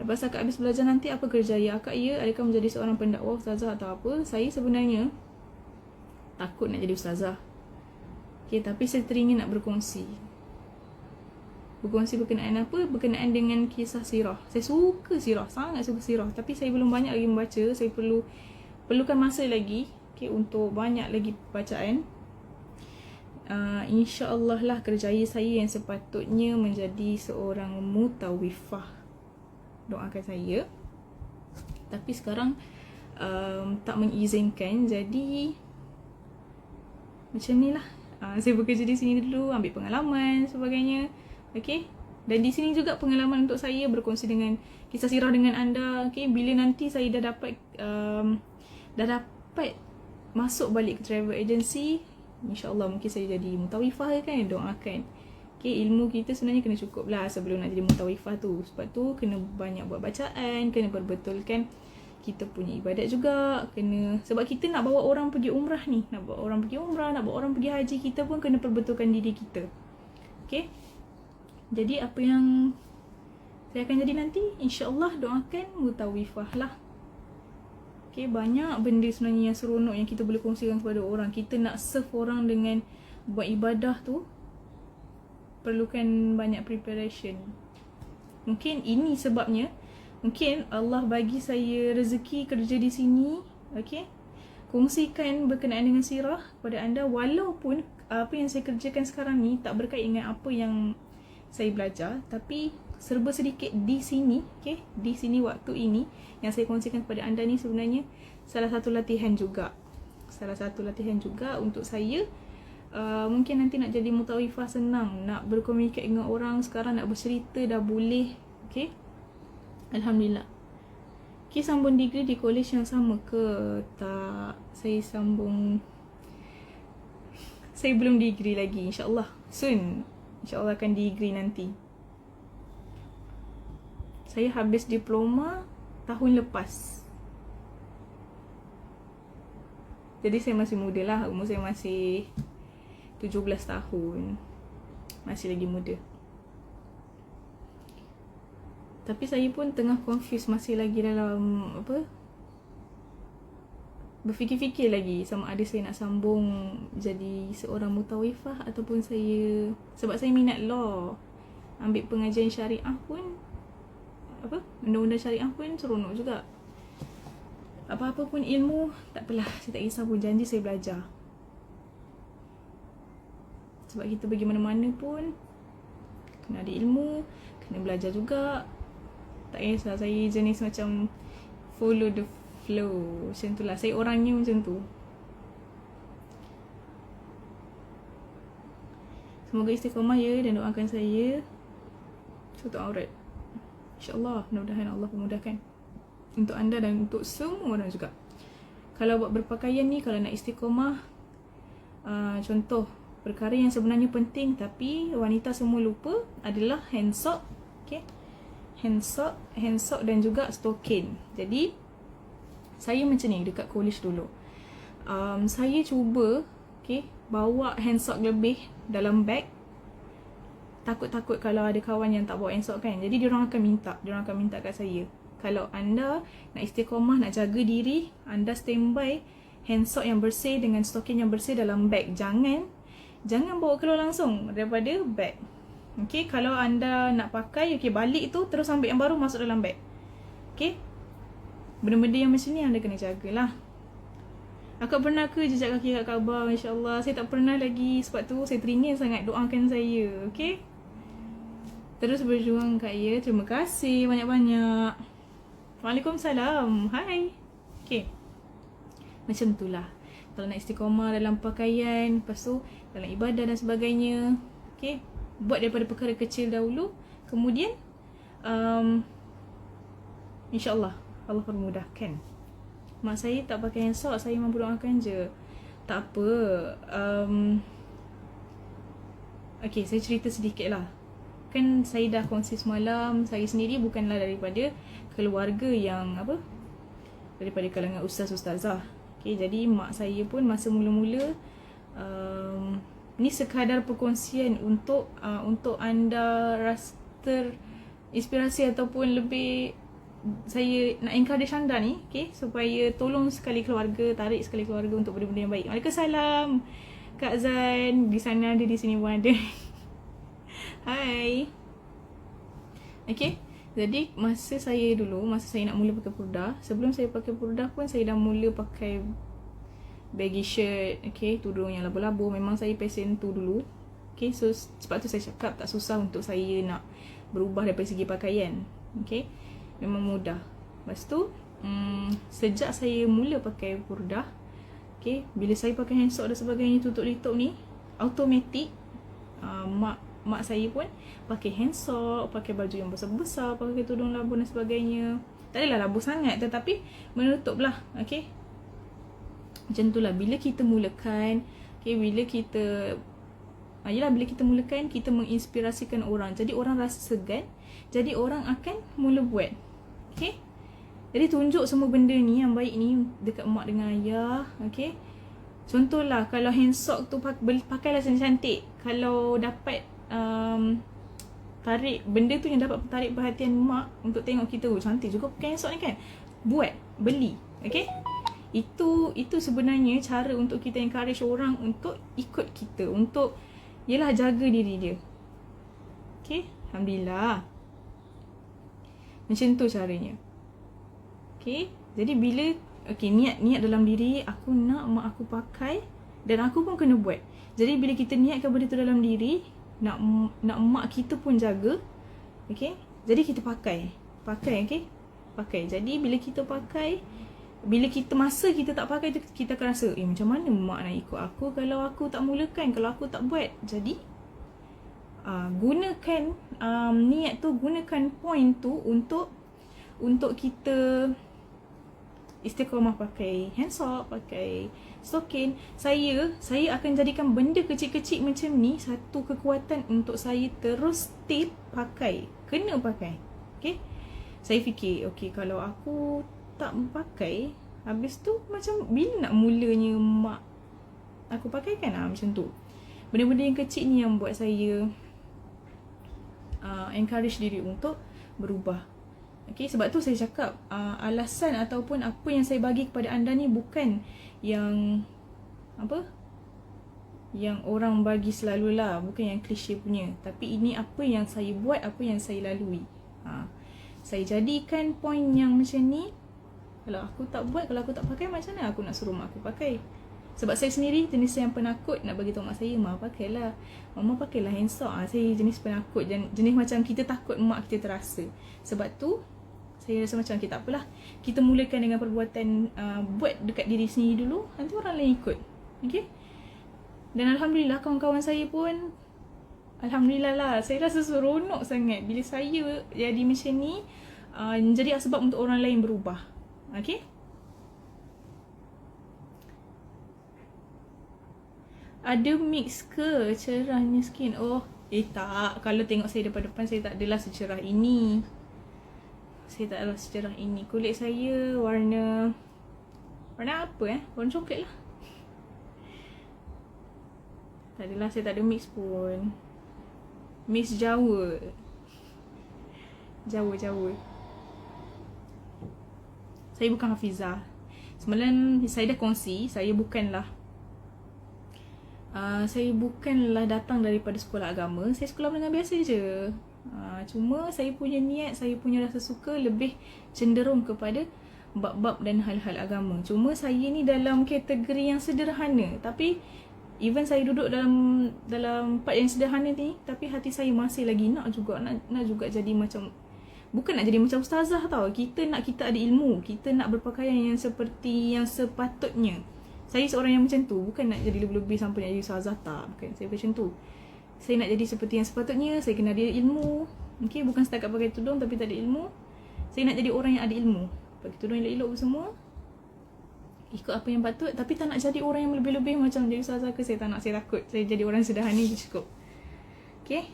Lepas akak habis belajar nanti apa kerja ya akak? Ya, adakah menjadi seorang pendakwah, ustazah atau apa? Saya sebenarnya takut nak jadi ustazah. Okay, tapi saya teringin nak berkongsi berkenaan apa? Berkenaan dengan kisah sirah. Saya suka sirah, sangat suka sirah, tapi saya belum banyak lagi membaca. Saya perlukan masa lagi, okay, untuk banyak lagi bacaan. InsyaAllah lah kerjaya saya yang sepatutnya menjadi seorang mutawifah. Doakan saya. Tapi sekarang tak mengizinkan, jadi macam ni lah. Saya bekerja di sini dulu, ambil pengalaman sebagainya. Okay, dan di sini juga pengalaman untuk saya berkongsi dengan kisah sirah dengan anda. Okay, bila nanti saya dah dapat masuk balik ke travel agency, InsyaAllah mungkin saya jadi mutawifah kan, doakan. Okay, ilmu kita sebenarnya kena cukup lah sebelum nak jadi mutawifah tu. Sebab tu kena banyak buat bacaan, kena perbetulkan kita punya ibadat juga, sebab kita nak bawa orang pergi umrah ni, nak bawa orang pergi haji, kita pun kena perbetulkan diri kita. Okay, jadi apa yang saya akan jadi nanti, insya-Allah doakan mutawifah lah. Okay, banyak benda sebenarnya yang seronok yang kita boleh kongsikan kepada orang. Kita nak serve orang dengan buat ibadah tu perlukan banyak preparation. Mungkin ini sebabnya, mungkin Allah bagi saya rezeki kerja di sini. Okay, kongsikan berkenaan dengan sirah kepada anda, walaupun apa yang saya kerjakan sekarang ni tak berkait dengan apa yang saya belajar, tapi serba sedikit di sini, okay, di sini waktu ini yang saya kongsikan kepada anda ni sebenarnya salah satu latihan juga. Salah satu latihan juga untuk saya. Mungkin nanti nak jadi mutawifah senang, nak berkomunikasi dengan orang sekarang, nak bercerita dah boleh. Okay, alhamdulillah. Okay, sambung degree di college yang sama ke? Tak, saya belum degree lagi. InsyaAllah soon, InsyaAllah akan degree nanti. Saya habis diploma tahun lepas. Jadi saya masih muda lah. Umur saya masih 17 tahun. Masih lagi muda. Tapi saya pun tengah confused, masih lagi dalam berfikir-fikir lagi sama ada saya nak sambung jadi seorang mutawifah ataupun saya, sebab saya minat law, ambil pengajian syariah pun undang-undang syariah pun seronok juga. Apa-apa pun ilmu, tak apalah, saya tak kisah pun, janji saya belajar. Sebab kita pergi mana-mana pun kena ada ilmu, kena belajar juga. Tak kisah, saya jenis macam follow the flow, macam tu lah. Saya orangnya macam tu. Semoga istiqamah ya, dan doakan saya tutup aurat. InsyaAllah, mudah-mudahan Allah memudahkan untuk anda dan untuk semua orang juga. Kalau buat berpakaian ni, kalau nak istiqamah, contoh perkara yang sebenarnya penting tapi wanita semua lupa adalah hand sock. Okay, hand sock dan juga stocking. Jadi saya macam ni dekat college dulu. Saya cuba bawa hand sock lebih dalam bag. Takut-takut kalau ada kawan yang tak bawa hand sock kan. Jadi diorang akan minta kat saya, kalau anda nak istiqamah, nak jaga diri, anda standby hand sock yang bersih dengan stocking yang bersih dalam bag. Jangan bawa keluar langsung daripada bag. Okay, kalau anda nak pakai, balik tu terus ambil yang baru masuk dalam bag. Okay, benda-benda yang macam ni anda kena jagalah. Akak pernah ke jejak kaki kat Kaabah? InsyaAllah. Saya tak pernah lagi, sebab tu saya teringin sangat, doakan saya. Okay, terus berjuang Kak Ya. Terima kasih banyak-banyak. Waalaikumsalam. Hai. Okay, macam tu lah. Kalau nak istiqamah dalam pakaian, lepas tu dalam ibadah dan sebagainya, okay, buat daripada perkara kecil dahulu. Kemudian InsyaAllah Allah permudahkan. Mak saya tak pakai hand sock, saya mampu doakan je. Tak apa. Okay, saya cerita sedikit lah. Kan saya dah kongsi semalam, saya sendiri bukanlah daripada keluarga yang daripada kalangan ustaz-ustazah. Okay, jadi mak saya pun masa mula-mula, ni sekadar perkongsian untuk anda rasa terinspirasi ataupun lebih, saya nak encourage anda ni, okay, supaya tolong sekali keluarga, tarik sekali keluarga untuk benda-benda yang baik. Waalaikumsalam Kak Zan, di sana ada, di sini pun ada. Hai. Okay, jadi masa saya nak mula pakai purdah, sebelum saya pakai purdah pun saya dah mula pakai baggy shirt, okay, tudung yang labu-labu. Memang saya pesen tu dulu. Okay, so sebab tu saya cakap tak susah untuk saya nak berubah daripada segi pakaian. Okay, memang mudah. Lepas tu sejak saya mula pakai purdah, okay, bila saya pakai hand sock dan sebagainya, tutup litup ni automatik, mak saya pun pakai hand sock, pakai baju yang besar-besar, pakai tudung labu dan sebagainya. Tak adalah labu sangat, tetapi menutup lah. Okay, macam tu lah. Bila kita mulakan, okay, bila kita mulakan, kita menginspirasikan orang. Jadi orang rasa segan, jadi orang akan mula buat. Okay, jadi tunjuk semua benda ni yang baik ni dekat mak dengan ayah. Okay, contohlah kalau hand sock tu pakailah cantik. Kalau dapat tarik, benda tu yang dapat tarik perhatian mak untuk tengok kita, oh cantik juga pakai esok ni kan, buat, beli. Okay, itu sebenarnya cara untuk kita encourage orang untuk ikut kita, untuk yelah jaga diri dia. Okay, Alhamdulillah. Macam tu caranya. Okay, jadi bila niat dalam diri, aku nak mak aku pakai dan aku pun kena buat. Jadi bila kita niatkan benda tu dalam diri, nak mak kita pun jaga. Okay, jadi kita pakai, okay, pakai. Jadi bila kita pakai, bila kita masa kita tak pakai tu, kita akan rasa macam mana mak nak ikut aku kalau aku tak mulakan, kalau aku tak buat. Jadi gunakan niat tu, gunakan point tu untuk kita istiqamah pakai hand soap, pakai stokin. Saya akan jadikan benda kecil-kecil macam ni satu kekuatan untuk saya terus stay pakai. Kena pakai. Okay, saya fikir kalau aku tak pakai, habis tu macam bila nak mulanya mak aku pakai kan, macam tu. Benda-benda yang kecil ni yang buat saya encourage diri untuk berubah. Okay, sebab tu saya cakap alasan ataupun apa yang saya bagi kepada anda ni bukan yang yang orang bagi selalulah, bukan yang klise punya, tapi ini apa yang saya buat, apa yang saya lalui. Saya jadikan point yang macam ni. Kalau aku tak buat, kalau aku tak pakai, macam mana aku nak suruh mak aku pakai? Sebab saya sendiri jenis yang penakut nak bagi tahu mak saya, mak pakailah, mama pakailah hand soap. Saya jenis penakut dan jenis macam kita takut mak kita terasa. Sebab tu saya rasa macam tak apalah, kita mulakan dengan perbuatan buat dekat diri sendiri dulu, nanti orang lain ikut. Okay, dan Alhamdulillah kawan-kawan saya pun, Alhamdulillah lah, saya rasa seronok sangat bila saya jadi macam ni, jadi sebab untuk orang lain berubah. Okay, ada mix ke cerahnya skin? Tak, kalau tengok saya depan-depan, saya tak adalah secerah ini. Kulit saya warna apa warna coklat lah. Tak adalah, saya tak ada mix pun. Mix Jawa. Saya bukan Hafizah. Semalam saya dah kongsi, saya bukanlah datang daripada sekolah agama. Saya sekolah menengah biasa je. Cuma saya punya niat, saya punya rasa suka lebih cenderung kepada bab-bab dan hal-hal agama. Cuma saya ni dalam kategori yang sederhana, tapi even saya duduk dalam part yang sederhana ni, tapi hati saya masih lagi nak juga jadi macam, bukan nak jadi macam ustazah tau. Kita ada ilmu, kita nak berpakaian yang seperti yang sepatutnya. Saya seorang yang macam tu, bukan nak jadi lebih-lebih sampai nak jadi ustazah, tak, bukan. Saya macam tu. Saya nak jadi seperti yang sepatutnya. Saya kena ada ilmu. Okay, bukan setakat pakai tudung tapi tak ada ilmu. Saya nak jadi orang yang ada ilmu, pakai tudung yang elok-elok semua, ikut apa yang patut, tapi tak nak jadi orang yang lebih-lebih macam jadi ustazah ke. Saya tak nak, saya takut. Saya jadi orang sederhana je cukup. Okay,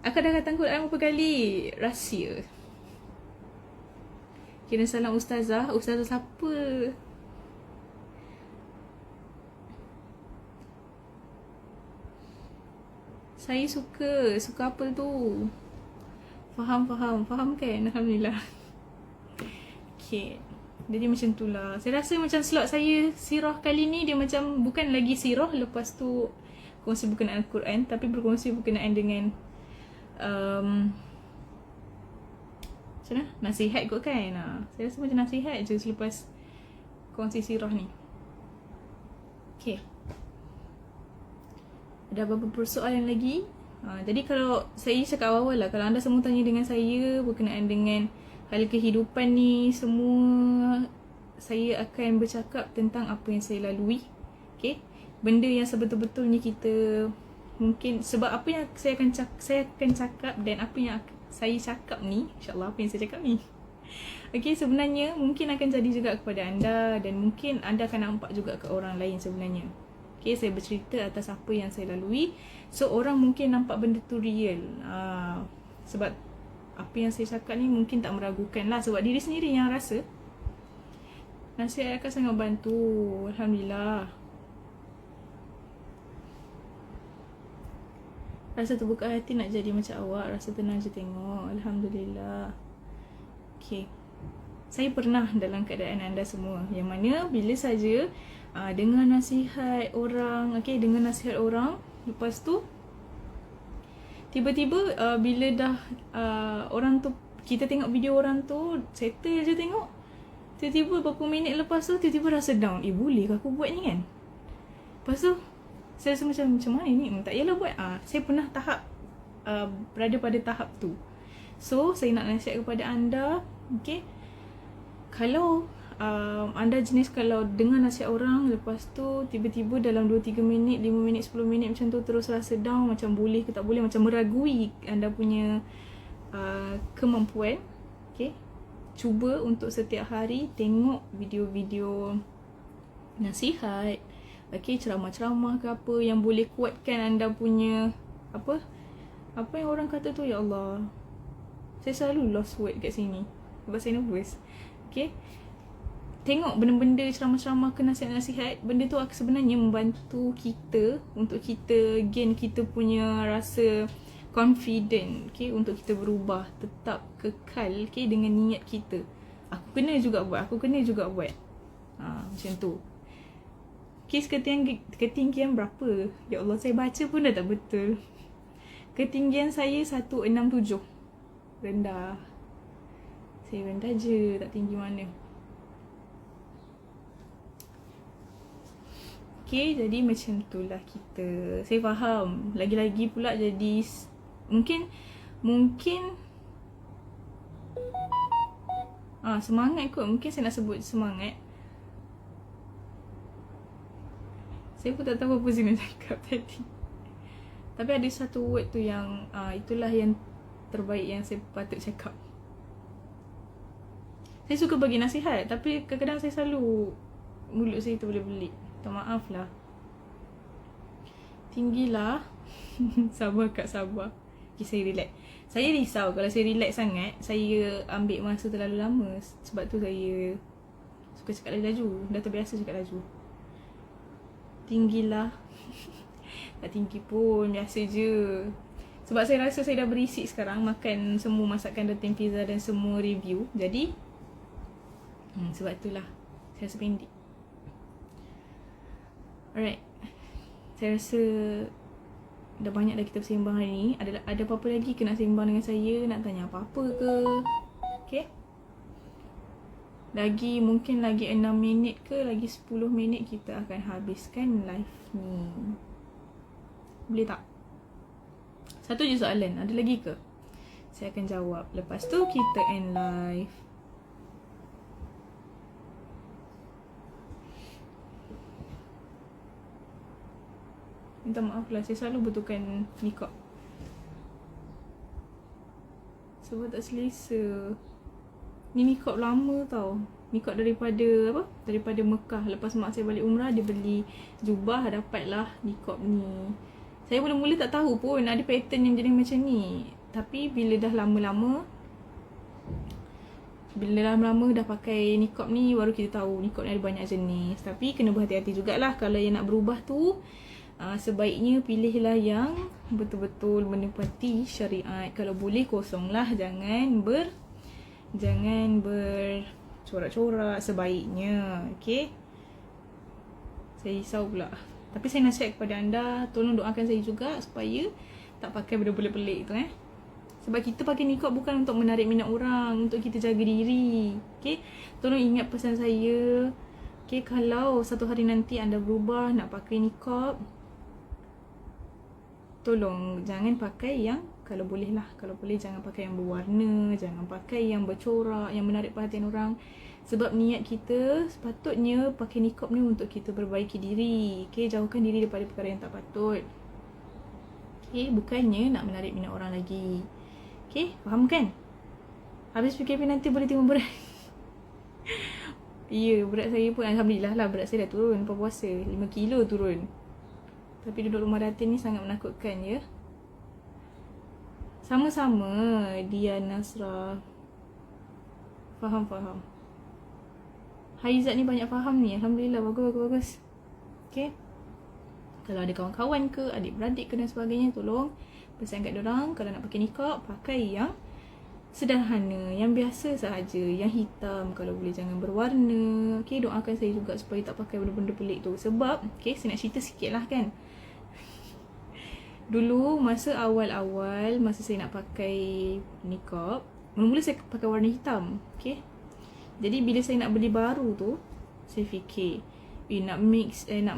aku dah kata Quran berapa kali, rahsia. Kira salam ustazah siapa? Saya suka apa tu? Faham kan? Alhamdulillah. Okay, jadi macam tu lah. Saya rasa macam slot saya sirah kali ni, dia macam bukan lagi sirah, lepas tu kongsi berkenaan Al-Quran, tapi berkongsi berkenaan dengan macam mana? Nasihat kot kan? Saya rasa macam nasihat je selepas kongsi sirah ni. Okay, ada beberapa persoalan lagi. Jadi kalau saya cakap awal lah, kalau anda semua tanya dengan saya berkenaan dengan hal kehidupan ni semua, saya akan bercakap tentang apa yang saya lalui. Okay, benda yang sebetul-betulnya kita mungkin, sebab apa yang saya akan cakap dan apa yang saya cakap ni, insyaAllah apa yang saya cakap ni, okay, sebenarnya mungkin akan jadi juga kepada anda, dan mungkin anda akan nampak juga ke orang lain sebenarnya. Okay, saya bercerita atas apa yang saya lalui. So orang mungkin nampak benda tu real, sebab apa yang saya cakap ni mungkin tak meragukan lah, sebab diri sendiri yang rasa. Nasihat akan sangat bantu, Alhamdulillah. Rasa terbuka hati nak jadi macam awak. Rasa tenang je tengok. Alhamdulillah. Okay. Saya pernah dalam keadaan anda semua, yang mana bila saja dengar nasihat orang, okay, dengar nasihat orang, lepas tu tiba-tiba bila dah orang tu, kita tengok video orang tu, settle je tengok, tiba-tiba berapa minit lepas tu tiba-tiba rasa down. Boleh ke aku buat ni kan? Lepas tu saya rasa macam mana ni? Tak yalah buat. Saya pernah berada pada tahap tu. So saya nak nasihat kepada anda, okay, kalau anda jenis kalau dengar nasihat orang, lepas tu tiba-tiba dalam 2-3 minit, 5 minit, 10 minit macam tu terus rasa down, macam boleh ke tak boleh, macam meragui anda punya kemampuan, okay, cuba untuk setiap hari tengok video-video nasihat, okay, ceramah-ceramah ke apa yang boleh kuatkan anda punya apa yang orang kata tu, ya Allah, saya selalu lost word kat sini sebab saya nervous. Okay, tengok benda-benda ceramah-ceramah ke nasihat-nasihat, benda tu sebenarnya membantu kita untuk kita gain kita punya rasa confident, okay, untuk kita berubah, tetap kekal, okay, dengan niat kita. Aku kena juga buat, macam tu. Kes ketinggian berapa? Ya Allah, saya baca pun dah tak betul. Ketinggian saya 167. Rendah. Saya rendah je, tak tinggi mana. Okay, jadi macam tu lah kita. Saya faham. Lagi-lagi pula jadi mungkin semangat kot. Mungkin saya nak sebut semangat. Saya pun tak tahu apa saya nak cakap tadi. Tapi ada satu word tu yang itulah yang terbaik yang saya patut cakap. Saya suka bagi nasihat, tapi kadang-kadang saya selalu mulut saya terbelit-belit. Minta maaf lah. Tinggilah. Sabar Kak, sabar. Okay, saya relax. Saya risau kalau saya relax sangat, saya ambil masa terlalu lama. Sebab tu saya suka cakap laju. Dah terbiasa cakap laju. Tinggilah. Tak tinggi pun, biasa je. Sebab saya rasa saya dah berisik sekarang makan semua masakan Datin Pizza dan semua review. Jadi sebab itulah saya rasa pendek. Alright, saya rasa dah banyak dah kita bersembang hari ni. Ada apa-apa lagi ke nak sembang dengan saya? Nak tanya apa-apa ke? Okay, mungkin lagi 6 minit ke lagi 10 minit kita akan habiskan live ni. Boleh tak? Satu je soalan. Ada lagi ke? Saya akan jawab. Lepas tu kita end live. Minta maaf lah, saya selalu betulkan niqab sebab tak selesa. Ni niqab lama tau. Niqab daripada Mekah. Lepas mak saya balik umrah, dia beli jubah, dapatlah niqab ni. Saya mula-mula tak tahu pun ada pattern yang jadi macam ni. Tapi bila dah lama-lama dah pakai niqab ni, baru kita tahu niqab ni ada banyak jenis. Tapi kena berhati-hati jugalah kalau yang nak berubah tu. Sebaiknya pilihlah yang betul-betul menepati syariat. Kalau boleh kosonglah, jangan bercorak-corak sebaiknya. Okay, saya risau pula. Tapi saya nasihat kepada anda, tolong doakan saya juga supaya tak pakai benda pelik-pelik tu Sebab kita pakai niqab bukan untuk menarik minat orang, untuk kita jaga diri. Okay, tolong ingat pesan saya. Okay, kalau satu hari nanti anda berubah nak pakai niqab, tolong jangan pakai yang, kalau boleh jangan pakai yang berwarna, jangan pakai yang bercorak, yang menarik perhatian orang. Sebab niat kita sepatutnya pakai niqab ni untuk kita perbaiki diri. Okay, jauhkan diri daripada perkara yang tak patut. Okay, bukannya nak menarik minat orang lagi. Okay, faham kan? Habis PKP nanti boleh tengok berat. Ya, berat saya pun Alhamdulillah lah, berat saya dah turun lepas puasa. 5 kilo turun. Tapi duduk rumah Datin ni sangat menakutkan ya. Sama-sama Dia Nasra. Faham. Haizat ni banyak faham ni. Alhamdulillah, bagus. Okay, kalau ada kawan-kawan ke, adik-beradik ke dan sebagainya, tolong pesan kat dorang, kalau nak pakai niqab, pakai yang sederhana, yang biasa sahaja, yang hitam, kalau boleh jangan berwarna. Okay, doakan saya juga supaya tak pakai benda-benda pelik tu. Sebab, okay, saya nak cerita sikit lah kan. Dulu, masa awal-awal, masa saya nak pakai niqab, mula-mula saya pakai warna hitam. Okay, jadi bila saya nak beli baru tu, saya fikir, nak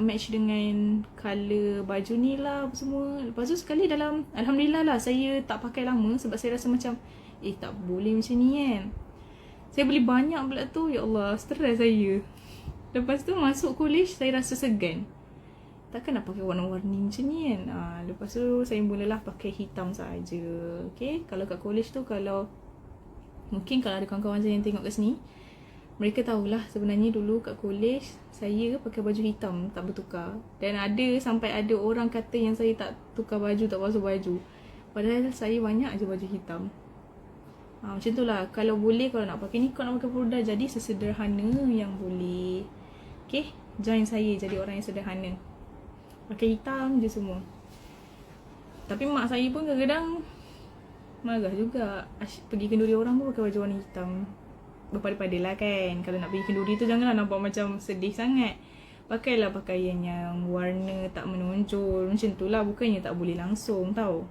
match dengan colour baju ni lah semua. Lepas tu sekali dalam, Alhamdulillah lah, saya tak pakai lama sebab saya rasa macam, tak boleh macam ni kan. Saya beli banyak pula tu, ya Allah, stres saya. Lepas tu masuk college, saya rasa segan. Takkan nak pakai warna-warni macam ni kan. Lepas tu saya mulalah pakai hitam saja. Okay, kalau kat college tu, mungkin kalau ada kawan-kawan saya yang tengok kat sini, mereka tahulah sebenarnya dulu kat college saya pakai baju hitam, tak bertukar. Dan sampai ada orang kata yang saya tak tukar baju, tak basuh baju. Padahal saya banyak je baju hitam. Macam tu lah. Kalau boleh, kalau nak pakai niqab, nak pakai purdah, jadi sesederhana yang boleh. Okay, join saya jadi orang yang sederhana. Pakai hitam je semua. Tapi mak saya pun kadang-kadang marah juga. Pergi kenduri orang pun pakai baju warna hitam. Berpada-pada lah kan. Kalau nak pergi kenduri tu janganlah nampak macam sedih sangat. Pakailah pakaian yang warna tak menonjol. Macam tu lah. Bukannya tak boleh langsung tau.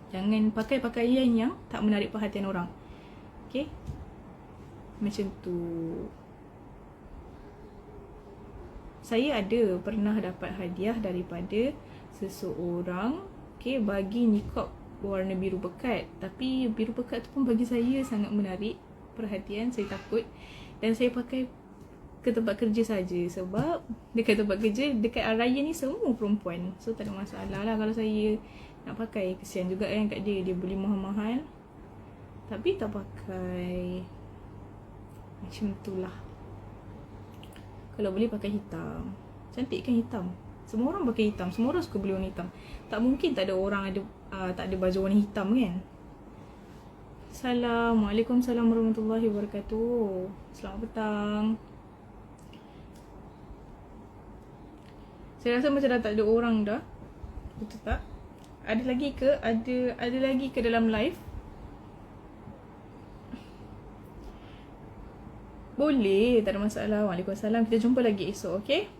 Jangan pakai pakaian yang tak menarik perhatian orang. Okay, macam tu. Saya ada pernah dapat hadiah daripada seseorang, okay, bagi niqab warna biru pekat. Tapi biru pekat tu pun bagi saya sangat menarik perhatian. Saya takut. Dan saya pakai ke tempat kerja saja. Sebab dekat tempat kerja, dekat raya ni semua perempuan. So tak ada masalah lah kalau saya nak pakai. Kesian juga kan kat dia. Dia beli mahal-mahal tapi tak pakai. Macam tu lah. Kalau boleh pakai hitam. Cantik kan hitam? Semua orang pakai hitam. Semua orang suka beli warna hitam. Tak mungkin tak ada orang tak ada baju warna hitam kan. Assalamualaikum warahmatullahi wabarakatuh. Selamat petang. Saya rasa macam dah tak ada orang dah. Betul tak? Ada lagi ke? Ada lagi ke dalam live? Boleh, tak ada masalah. Waalaikumsalam. Kita jumpa lagi esok, okay?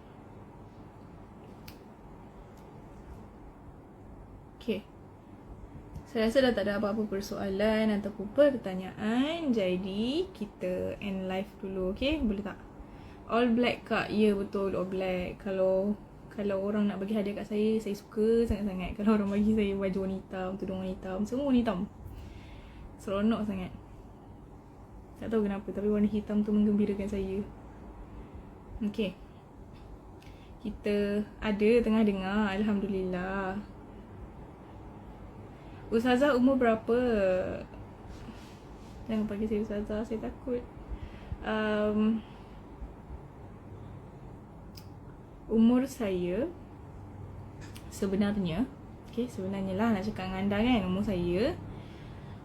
Okay. Saya rasa dah tak ada apa-apa persoalan ataupun pertanyaan. Jadi, kita end live dulu, okay? Boleh tak? All black kak? Ya, betul, all black. Kalau orang nak bagi hadiah kat saya suka sangat-sangat. Kalau orang bagi saya baju warna hitam, tudung warna hitam, semua warna hitam, seronok sangat. Tak tahu kenapa, tapi warna hitam tu menggembirakan saya. Okay, kita ada tengah dengar. Alhamdulillah. Ustazah umur berapa? Jangan panggil saya Ustazah, saya takut. Umur saya sebenarnya, okay, sebenarnya lah nak cakap dengan anda kan, umur saya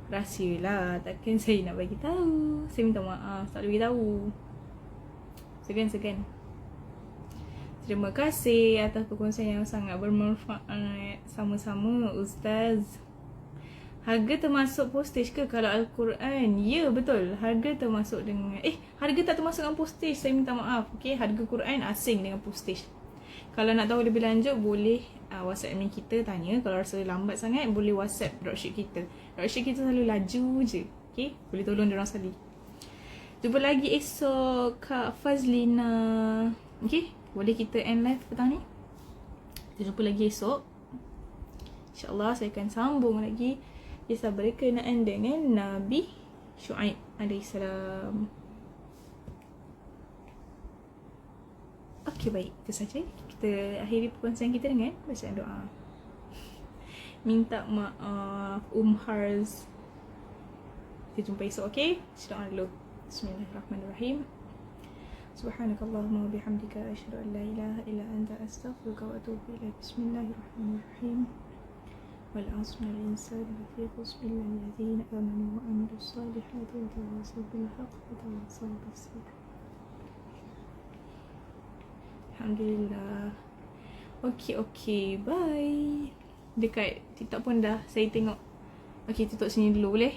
rahsia lah. Takkan saya nak bagi tahu. Saya minta maaf, tak boleh bagi tahu. Segan. Terima kasih atas perkongsian yang sangat bermanfaat. Sama-sama Ustaz. Harga termasuk postage ke kalau Al-Quran? Ya, betul. Harga termasuk dengan harga tak termasuk dengan postage. Saya minta maaf. Okay, harga Quran asing dengan postage. Kalau nak tahu lebih lanjut, boleh WhatsApp admin kita tanya. Kalau rasa lambat sangat, boleh WhatsApp dropship kita. Dropship kita selalu laju je. Okay, boleh tolong diorang sekali. Jumpa lagi esok Kak Fazlina. Okay, boleh kita end live petang ni. Kita jumpa lagi esok. InsyaAllah saya akan sambung lagi kisah berkenaan dengan Nabi Syuaib alaihissalam. Okey, baik. Itu saja. Kita akhiri perkongsian kita dengan bacaan doa. Minta maaf Harz. Kita jumpa esok, okey? Doa dulu. Bismillahirrahmanirrahim. Subhanakallahumma wa bihamdika asyhadu an la ilaha illa anta astaghfiruka wa atubu ilaik. Bismillahirrahmanirrahim. Wal 'asri innal insana lafi khusr illa alladhina amanu wa 'amilus solihati wa tawassaw bil haqqi wa tawassaw bis sabr. Alhamdulillah. Okay, bye. Dekat TikTok pun dah saya tengok. Okay, tutup sini dulu boleh?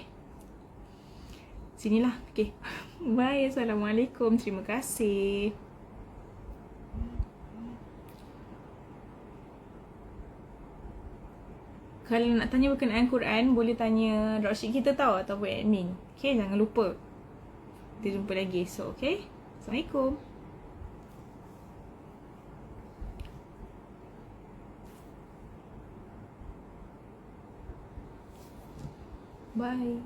Sinilah. Okay. Bye. Assalamualaikum. Terima kasih. Kalau nak tanya berkenaan Quran, boleh tanya dropship kita tahu ataupun admin. Okay, jangan lupa. Kita jumpa lagi esok, okay? Assalamualaikum. Bye.